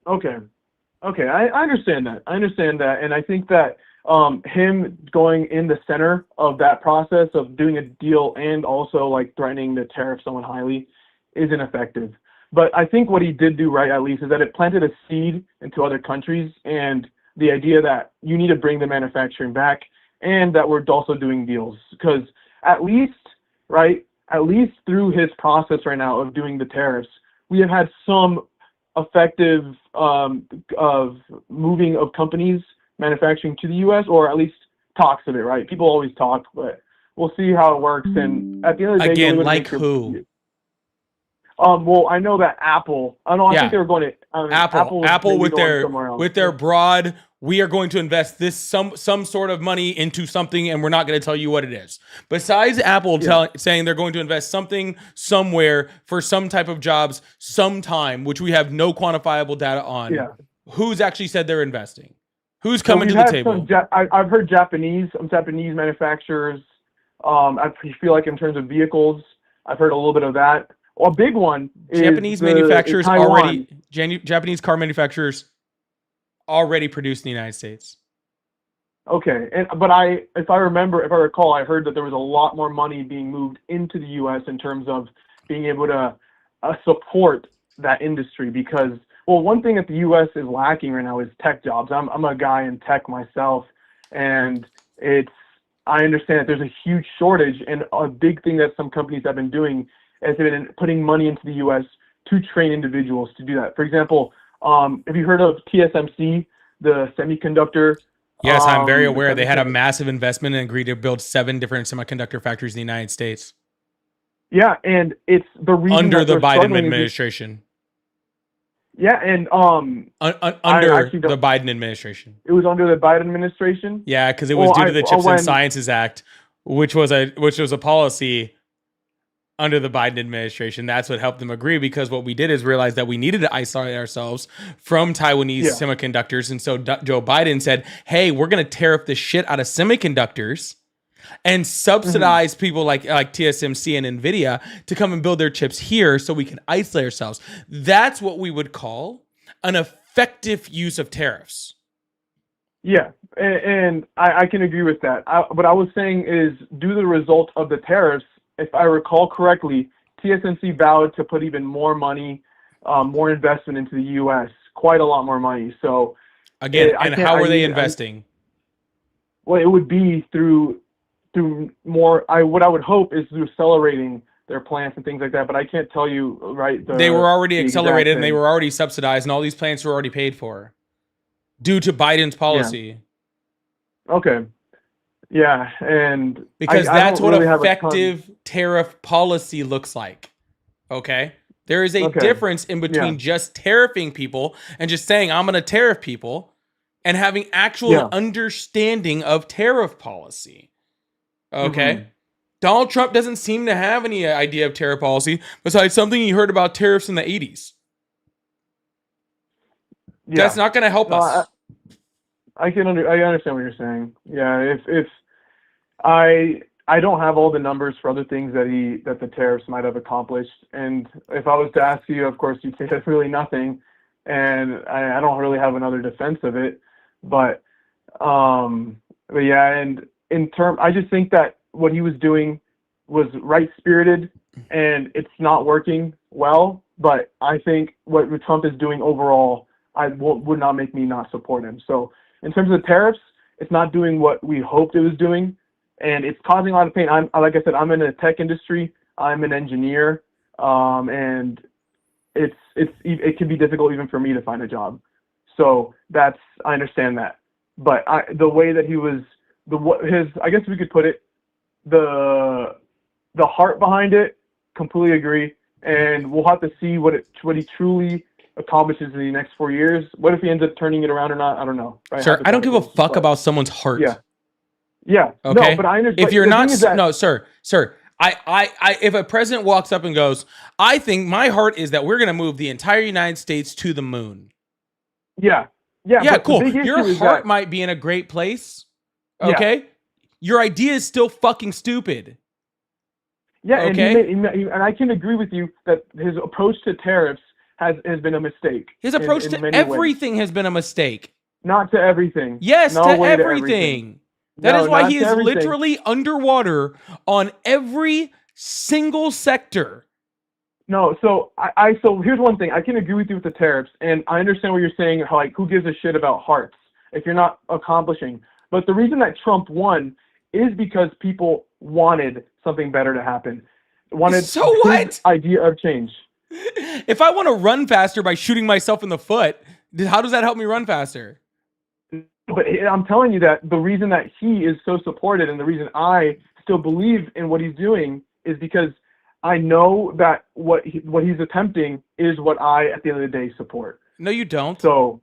N: Okay. I understand that. And I think that him going in the center of that process of doing a deal and also like threatening to tariff someone highly is ineffective. But I think what he did do right, at least, is that it planted a seed into other countries, and the idea that you need to bring the manufacturing back and that we're also doing deals. Because at least through his process right now of doing the tariffs, we have had some effective of moving of companies manufacturing to the U.S., or at least talks of it, right? People always talk, but we'll see how it works. And at the end of the day,
A: again, like who?
N: Well, I know that Apple. I think they were going to
A: Apple with their broad. We are going to invest this some sort of money into something, and we're not going to tell you what it is. Besides Apple saying they're going to invest something somewhere for some type of jobs sometime, which we have no quantifiable data on. Yeah. Who's actually said they're investing? Who's coming to the table?
N: I've heard Japanese manufacturers. I feel like in terms of vehicles, I've heard a little bit of that. A big one is
A: Japanese car manufacturers already produced in the United States.
N: Okay, but if I recall, I heard that there was a lot more money being moved into the U.S. in terms of being able to support that industry, because, well, one thing that the U.S. is lacking right now is tech jobs. I'm a guy in tech myself, and I understand that there's a huge shortage, and a big thing that some companies have been doing is they've been putting money into the U.S. to train individuals to do that. For example, have you heard of TSMC, the semiconductor?
A: Yes, I'm very aware. They had a massive investment and agreed to build 7 different semiconductor factories in the United States.
N: Yeah, and it's the reason
A: under the Biden administration.
N: Yeah, and
A: under the Biden administration.
N: It was under the Biden administration?
A: Yeah, because it was due to the Chips and Sciences Act, which was a policy under the Biden administration. That's what helped them agree, because what we did is realize that we needed to isolate ourselves from Taiwanese semiconductors. And so Joe Biden said, hey, we're going to tariff the shit out of semiconductors and subsidize people like TSMC and NVIDIA to come and build their chips here so we can isolate ourselves. That's what we would call an effective use of tariffs.
N: Yeah, and I can agree with that. What I was saying is, due to the result of the tariffs, if I recall correctly, TSMC vowed to put even more money, more investment into the U.S., quite a lot more money. So
A: again, how are they investing?
N: Well, it would be through more. What I would hope is through accelerating their plants and things like that. But I can't tell you, right?
A: They were already accelerated and they were already subsidized, and all these plants were already paid for due to Biden's policy.
N: Yeah. Okay. Yeah, and
A: because that's what effective tariff policy looks like. Okay, there is a difference in between just tariffing people and just saying I'm going to tariff people, and having actual understanding of tariff policy. Okay, Donald Trump doesn't seem to have any idea of tariff policy besides something he heard about tariffs in the 80s. Yeah. That's not going to help us.
N: I understand what you're saying. Yeah, if I don't have all the numbers for other things that the tariffs might have accomplished, and if I was to ask you, of course, you'd say that's really nothing, and I don't really have another defense of it. But yeah, and I just think that what he was doing was right spirited, and it's not working well. But I think what Trump is doing overall, would not make me not support him. So in terms of the tariffs, it's not doing what we hoped it was doing, and it's causing a lot of pain. Like I said, I'm in the tech industry. I'm an engineer, and it can be difficult even for me to find a job. So I understand that. But the way that he was, I guess we could put it, the heart behind it, completely agree. And we'll have to see what he truly accomplishes in the next 4 years. What if he ends up turning it around or not? I don't know. Right?
A: Sir, I don't give a fuck about someone's heart.
N: Yeah. Yeah.
A: Okay.
N: No, but I understand.
A: If you're not, no, sir. If a president walks up and goes, I think my heart is that we're going to move the entire United States to the moon.
N: Yeah.
A: Yeah, cool. Your heart might be in a great place. Okay. Yeah. Your idea is still fucking stupid.
N: Yeah,
A: okay.
N: And I can agree with you that his approach to tariffs has been a mistake.
A: His approach to everything has been a mistake.
N: Not to everything.
A: Yes, to everything. That is why he is literally underwater on every single sector.
N: No, so so here's one thing. I can agree with you with the tariffs, and I understand what you're saying, like, who gives a shit about hearts if you're not accomplishing. But the reason that Trump won is because people wanted something better to happen. Wanted his idea of change.
A: If I want to run faster by shooting myself in the foot, how does that help me run faster?
N: But I'm telling you that the reason that he is so supported and the reason I still believe in what he's doing is because I know that what he's attempting is what I, at the end of the day, support.
A: No, you don't.
N: So,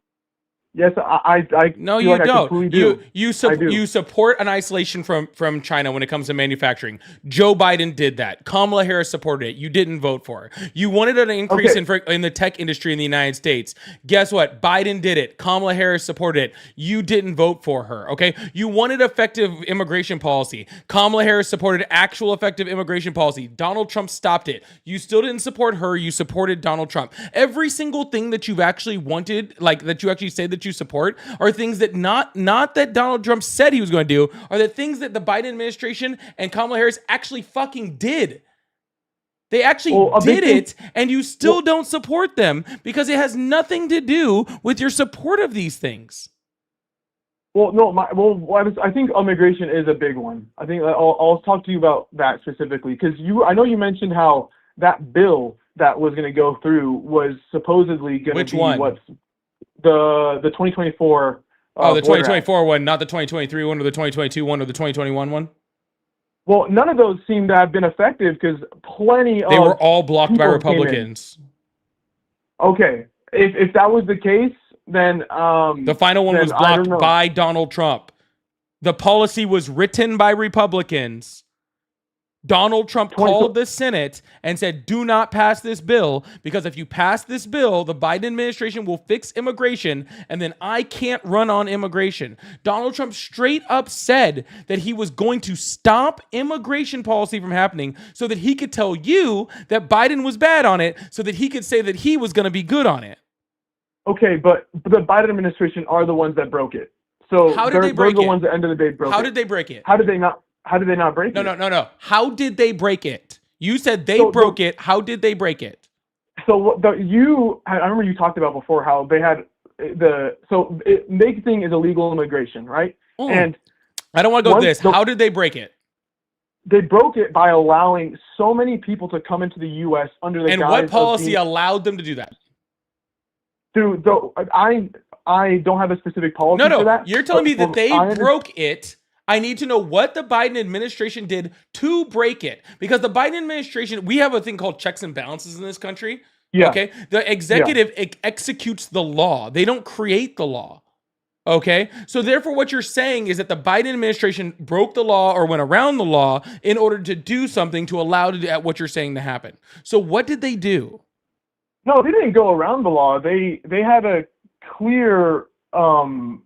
N: yes, I
A: no, you don't. You support an isolation from China when it comes to manufacturing. Joe Biden did that. Kamala Harris supported it. You didn't vote for her. You wanted an increase in the tech industry in the United States. Guess what? Biden did it. Kamala Harris supported it. You didn't vote for her. Okay. You wanted effective immigration policy. Kamala Harris supported actual effective immigration policy. Donald Trump stopped it. You still didn't support her. You supported Donald Trump. Every single thing that you've actually wanted, like that you actually say that you support, are things that not that Donald Trump said he was going to do, are the things that the Biden administration and Kamala Harris actually fucking did. They actually did it, and you still don't support them because it has nothing to do with your support of these things.
N: Well, no, I think immigration is a big one. I think I'll talk to you about that specifically because I know you mentioned how that bill that was going to go through was supposedly going to be what's the 2024.
A: The 2024 one, not the 2023 one, or the 2022 one, or the 2021 one.
N: Well, none of those seem to have been effective because they
A: were all blocked by Republicans.
N: Okay, if that was the case, then
A: the final one was blocked by Donald Trump. The policy was written by Republicans. Donald Trump called the Senate and said, do not pass this bill, because if you pass this bill, the Biden administration will fix immigration, and then I can't run on immigration. Donald Trump straight up said that he was going to stop immigration policy from happening so that he could tell you that Biden was bad on it, so that he could say that he was going to be good on it.
N: Okay, but the Biden administration are the ones that broke it. So
A: how did they break it?
N: They're the ones at the end of the day broke it.
A: How did they break it?
N: How did they not break it?
A: No. How did they break it? You said they broke it. How did they break it?
N: So I remember you talked about before how they had big thing is illegal immigration, right? And
A: I don't want to go to this. How did they break it?
N: They broke it by allowing so many people to come into the U.S. under the guise of...
A: And what policy allowed them to do that?
N: I don't have a specific policy for that.
A: No, you're telling me that they broke it. I need to know what the Biden administration did to break it. Because the Biden administration, we have a thing called checks and balances in this country.
N: Yeah.
A: Okay. The executive executes the law. They don't create the law. Okay. So therefore, what you're saying is that the Biden administration broke the law or went around the law in order to do something to allow what you're saying to happen. So what did they do?
N: No, they didn't go around the law. They had a clear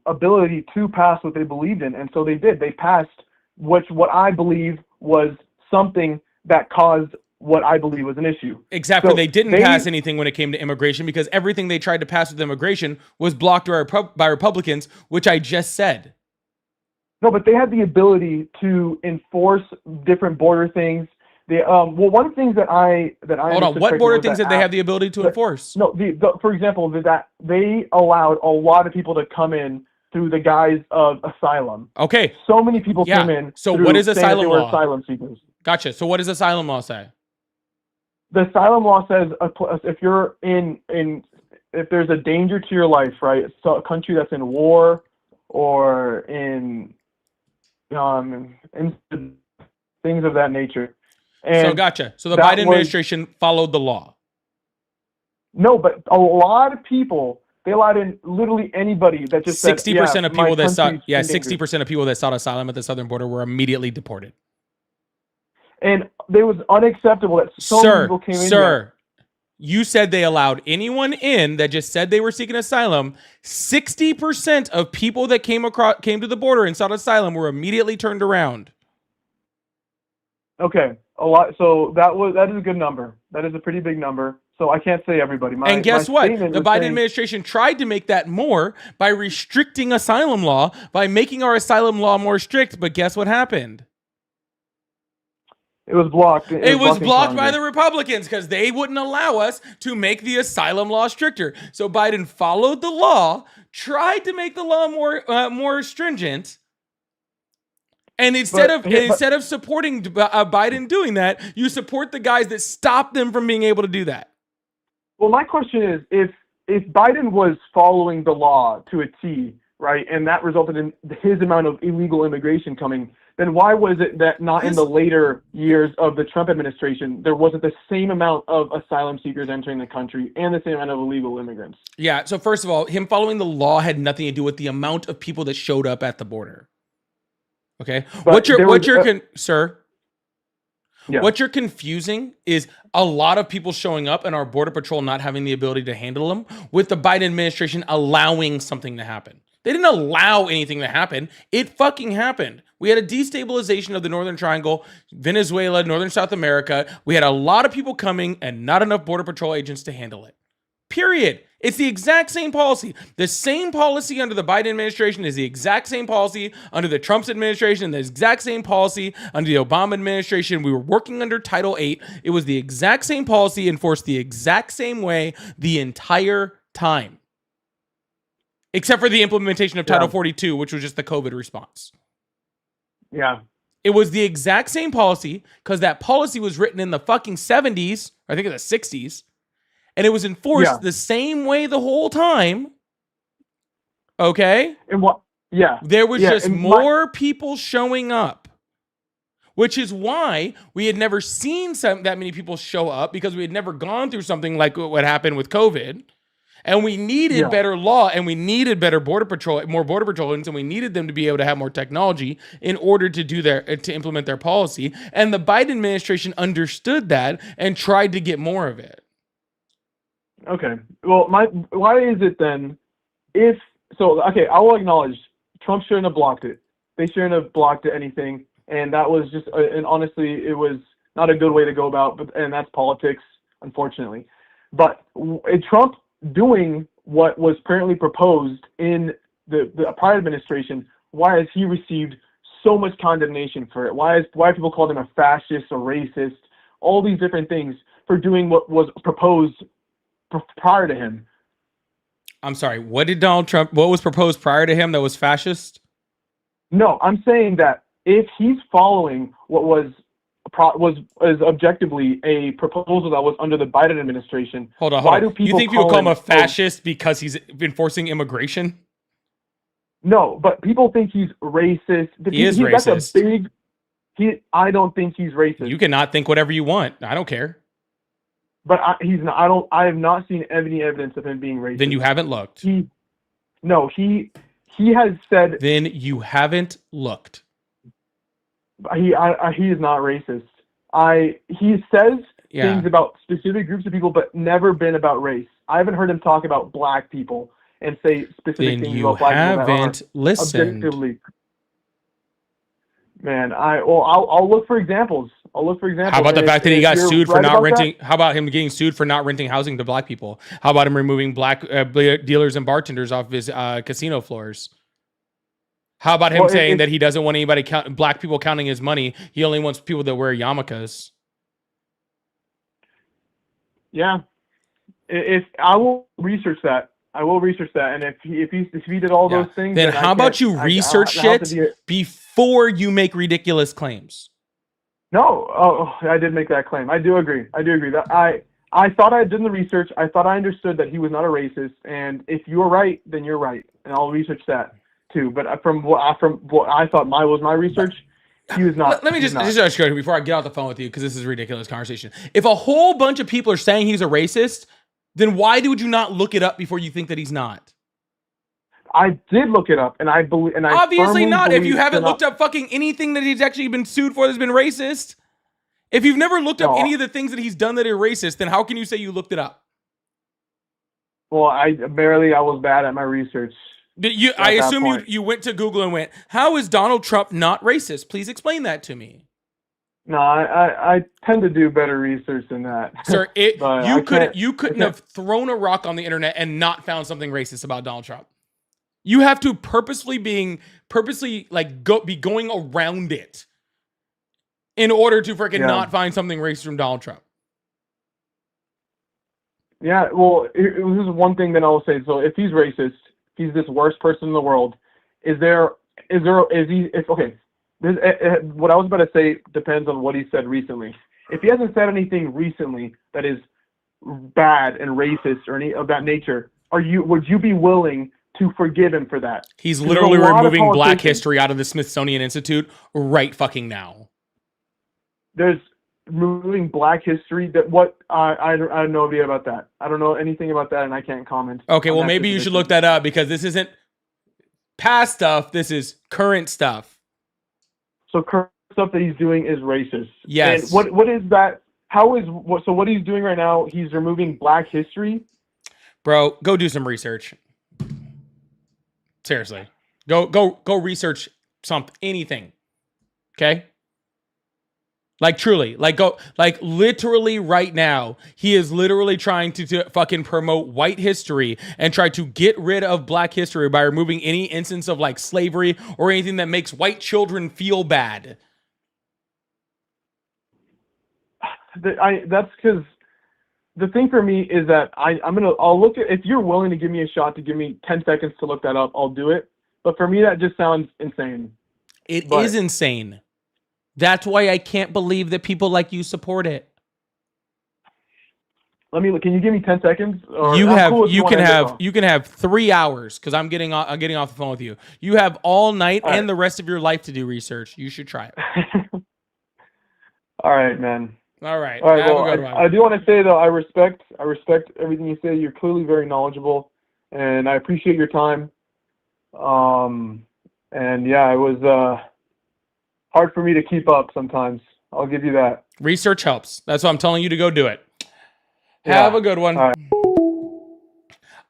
N: ability to pass what they believed in, and so they did. They passed what I believe was something that caused what I believe was an issue.
A: Exactly. So they didn't pass anything when it came to immigration because everything they tried to pass with immigration was blocked by Republicans, which I just said.
N: No, but they had the ability to enforce different border things. They well, one of the things that I
A: Hold on. What border things did they have the ability to enforce?
N: No, for example, that they allowed a lot of people to come in through the guise of asylum.
A: Okay.
N: So many people came in.
A: So what is
N: saying that
A: asylum
N: they were
A: law?
N: asylum seekers.
A: Gotcha. So what does asylum law say?
N: The asylum law says if you're if there's a danger to your life, right? So a country that's in war or in things of that nature. And
A: so gotcha. So the Biden administration followed the law.
N: No, but a lot of people, they allowed in literally anybody that just
A: 60% of people that sought
N: 60%
A: of people that sought asylum at the southern border were immediately deported.
N: And it was unacceptable that so many people came in.
A: Sir, you said they allowed anyone in that just said they were seeking asylum. 60% of people that came to the border and sought asylum were immediately turned around.
N: Okay, a lot. So that is a good number. That is a pretty big number. So I can't say everybody.
A: And guess what? The Biden administration tried to make that more by restricting asylum law, by making our asylum law more strict. But guess what happened?
N: It was blocked.
A: It was blocked by the Republicans because they wouldn't allow us to make the asylum law stricter. So Biden followed the law, tried to make the law more stringent. And instead of supporting Biden doing that, you support the guys that stop them from being able to do that.
N: Well, my question is, if Biden was following the law to a T, right, and that resulted in his amount of illegal immigration coming, then why was it that not in the later years of the Trump administration, there wasn't the same amount of asylum seekers entering the country and the same amount of illegal immigrants?
A: Yeah, so first of all, him following the law had nothing to do with the amount of people that showed up at the border. Okay,
N: but
A: sir? Yeah. What you're confusing is a lot of people showing up and our border patrol not having the ability to handle them with the Biden administration allowing something to happen. They didn't allow anything to happen. It fucking happened. We had a destabilization of the Northern Triangle, Venezuela, Northern South America. We had a lot of people coming and not enough border patrol agents to handle it. Period. It's the exact same policy. The same policy under the Biden administration is the exact same policy under the Trump administration, and the exact same policy under the Obama administration. We were working under Title VIII. It was the exact same policy enforced the exact same way the entire time. Except for the implementation of Title 42, which was just the COVID response.
N: Yeah.
A: It was the exact same policy because that policy was written in the fucking 70s, I think in the 60s. And it was enforced the same way the whole time. Okay?
N: And what? Yeah.
A: There was just more people showing up. Which is why we had never seen that many people show up, because we had never gone through something like what happened with COVID. And we needed better law, and we needed better border patrol, more border patrol agents, and we needed them to be able to have more technology in order to implement their policy. And the Biden administration understood that and tried to get more of it.
N: Okay. Well, why is it then, I will acknowledge Trump shouldn't have blocked it. They shouldn't have blocked anything, and that was just, and honestly, it was not a good way to go about, and that's politics, unfortunately. But Trump doing what was apparently proposed in the prior administration, why has he received so much condemnation for it? Why people called him a fascist, a racist, all these different things for doing what was proposed prior to him?
A: I'm sorry, what was proposed prior to him that was fascist?
N: No, I'm saying that if he's following what was objectively a proposal that was under the Biden administration.
A: Hold on. You think people call him a fascist because he's enforcing immigration?
N: No, but people think he's racist.
A: He is racist.
N: I don't think he's racist.
A: You cannot think whatever you want. I don't care.
N: But he's not. I have not seen any evidence of him being racist.
A: Then you haven't looked.
N: He has said.
A: Then you haven't looked.
N: He is not racist. He says things about specific groups of people, but never been about race. I haven't heard him talk about black people and say specific things about black people.
A: You haven't listened.
N: Objectively. Man, I'll look for examples.
A: How about the fact that he got sued for not renting? How about him getting sued for not renting housing to black people? How about him removing black dealers and bartenders off his casino floors? How about him
N: Well,
A: saying that he doesn't want anybody black people counting his money? He only wants people that wear yarmulkes.
N: Yeah, if I will research that, and if he did all those things,
A: then how about you research shit before you make ridiculous claims?
N: No, I did make that claim. I do agree. That I thought I did the research. I thought I understood that he was not a racist, and if you're right, then you're right, and I'll research that too. But from what I thought was my research, he was not.
A: Let me just go before I get off the phone with you, because this is a ridiculous conversation. If a whole bunch of people are saying he's a racist, then why would you not look it up before you think that he's not?
N: I did look it up, and I believe, and I
A: obviously not. If you haven't
N: not
A: looked up fucking anything that he's actually been sued for that's been racist, if you've never looked up any of the things that he's done that are racist, then how can you say you looked it up?
N: Well, I was bad at my research.
A: I assume you went to Google and went, how is Donald Trump not racist? Please explain that to me.
N: No, I tend to do better research than that.
A: Sir, you couldn't have thrown a rock on the internet and not found something racist about Donald Trump. You have to purposely be going around it in order to freaking not find something racist from Donald Trump.
N: Yeah, well, this is one thing that I'll say. So if he's racist, he's this worst person in the world. What I was about to say depends on what he said recently. If he hasn't said anything recently that is bad and racist or any of that nature, would you be willing to forgive him for that?
A: He's literally removing Black history out of the Smithsonian Institute right fucking now.
N: There's removing Black history. That what I have no idea about that. I don't know anything about that, and I can't comment.
A: Okay, well maybe you should look that up, because this isn't past stuff. This is current stuff.
N: So current stuff that he's doing is racist.
A: Yes.
N: And what is that? So what he's doing right now? He's removing Black history.
A: Bro, go do some research. Seriously, go research anything. Okay. Truly, literally right now, he is literally trying to fucking promote white history and try to get rid of Black history by removing any instance of slavery or anything that makes white children feel bad.
N: That's because the thing for me is that I'll look at, if you're willing to give me a shot to give me 10 seconds to look that up, I'll do it. But for me, that just sounds insane.
A: It is insane. That's why I can't believe that people like you support it.
N: Can you give me 10 seconds? Or
A: you can have 3 hours, because I'm getting off the phone with you. You have all night and the rest of your life to do research. You should try it.
N: All right, man.
A: All right.
N: Well, I do want to say though, I respect everything you say. You're clearly very knowledgeable, and I appreciate your time. And yeah, it was hard for me to keep up sometimes. I'll give you that.
A: Research helps. That's why I'm telling you to go do it. Have a good one.
N: All right.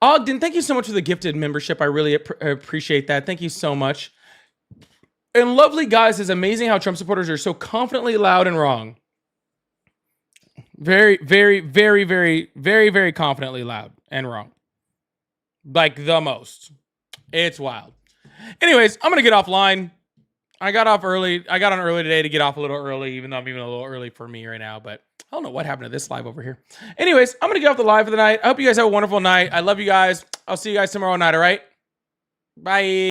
A: Ogden, thank you so much for the gifted membership. I really appreciate that. Thank you so much. And lovely guys, it's amazing how Trump supporters are so confidently loud and wrong. Very, very, very, very, very, very confidently loud and wrong. Like the most. It's wild. Anyways, I'm going to get offline. I got off early. I got on early today to get off a little early, even though I'm even a little early for me right now. But I don't know what happened to this live over here. Anyways, I'm going to get off the live for the night. I hope you guys have a wonderful night. I love you guys. I'll see you guys tomorrow night, all right? Bye.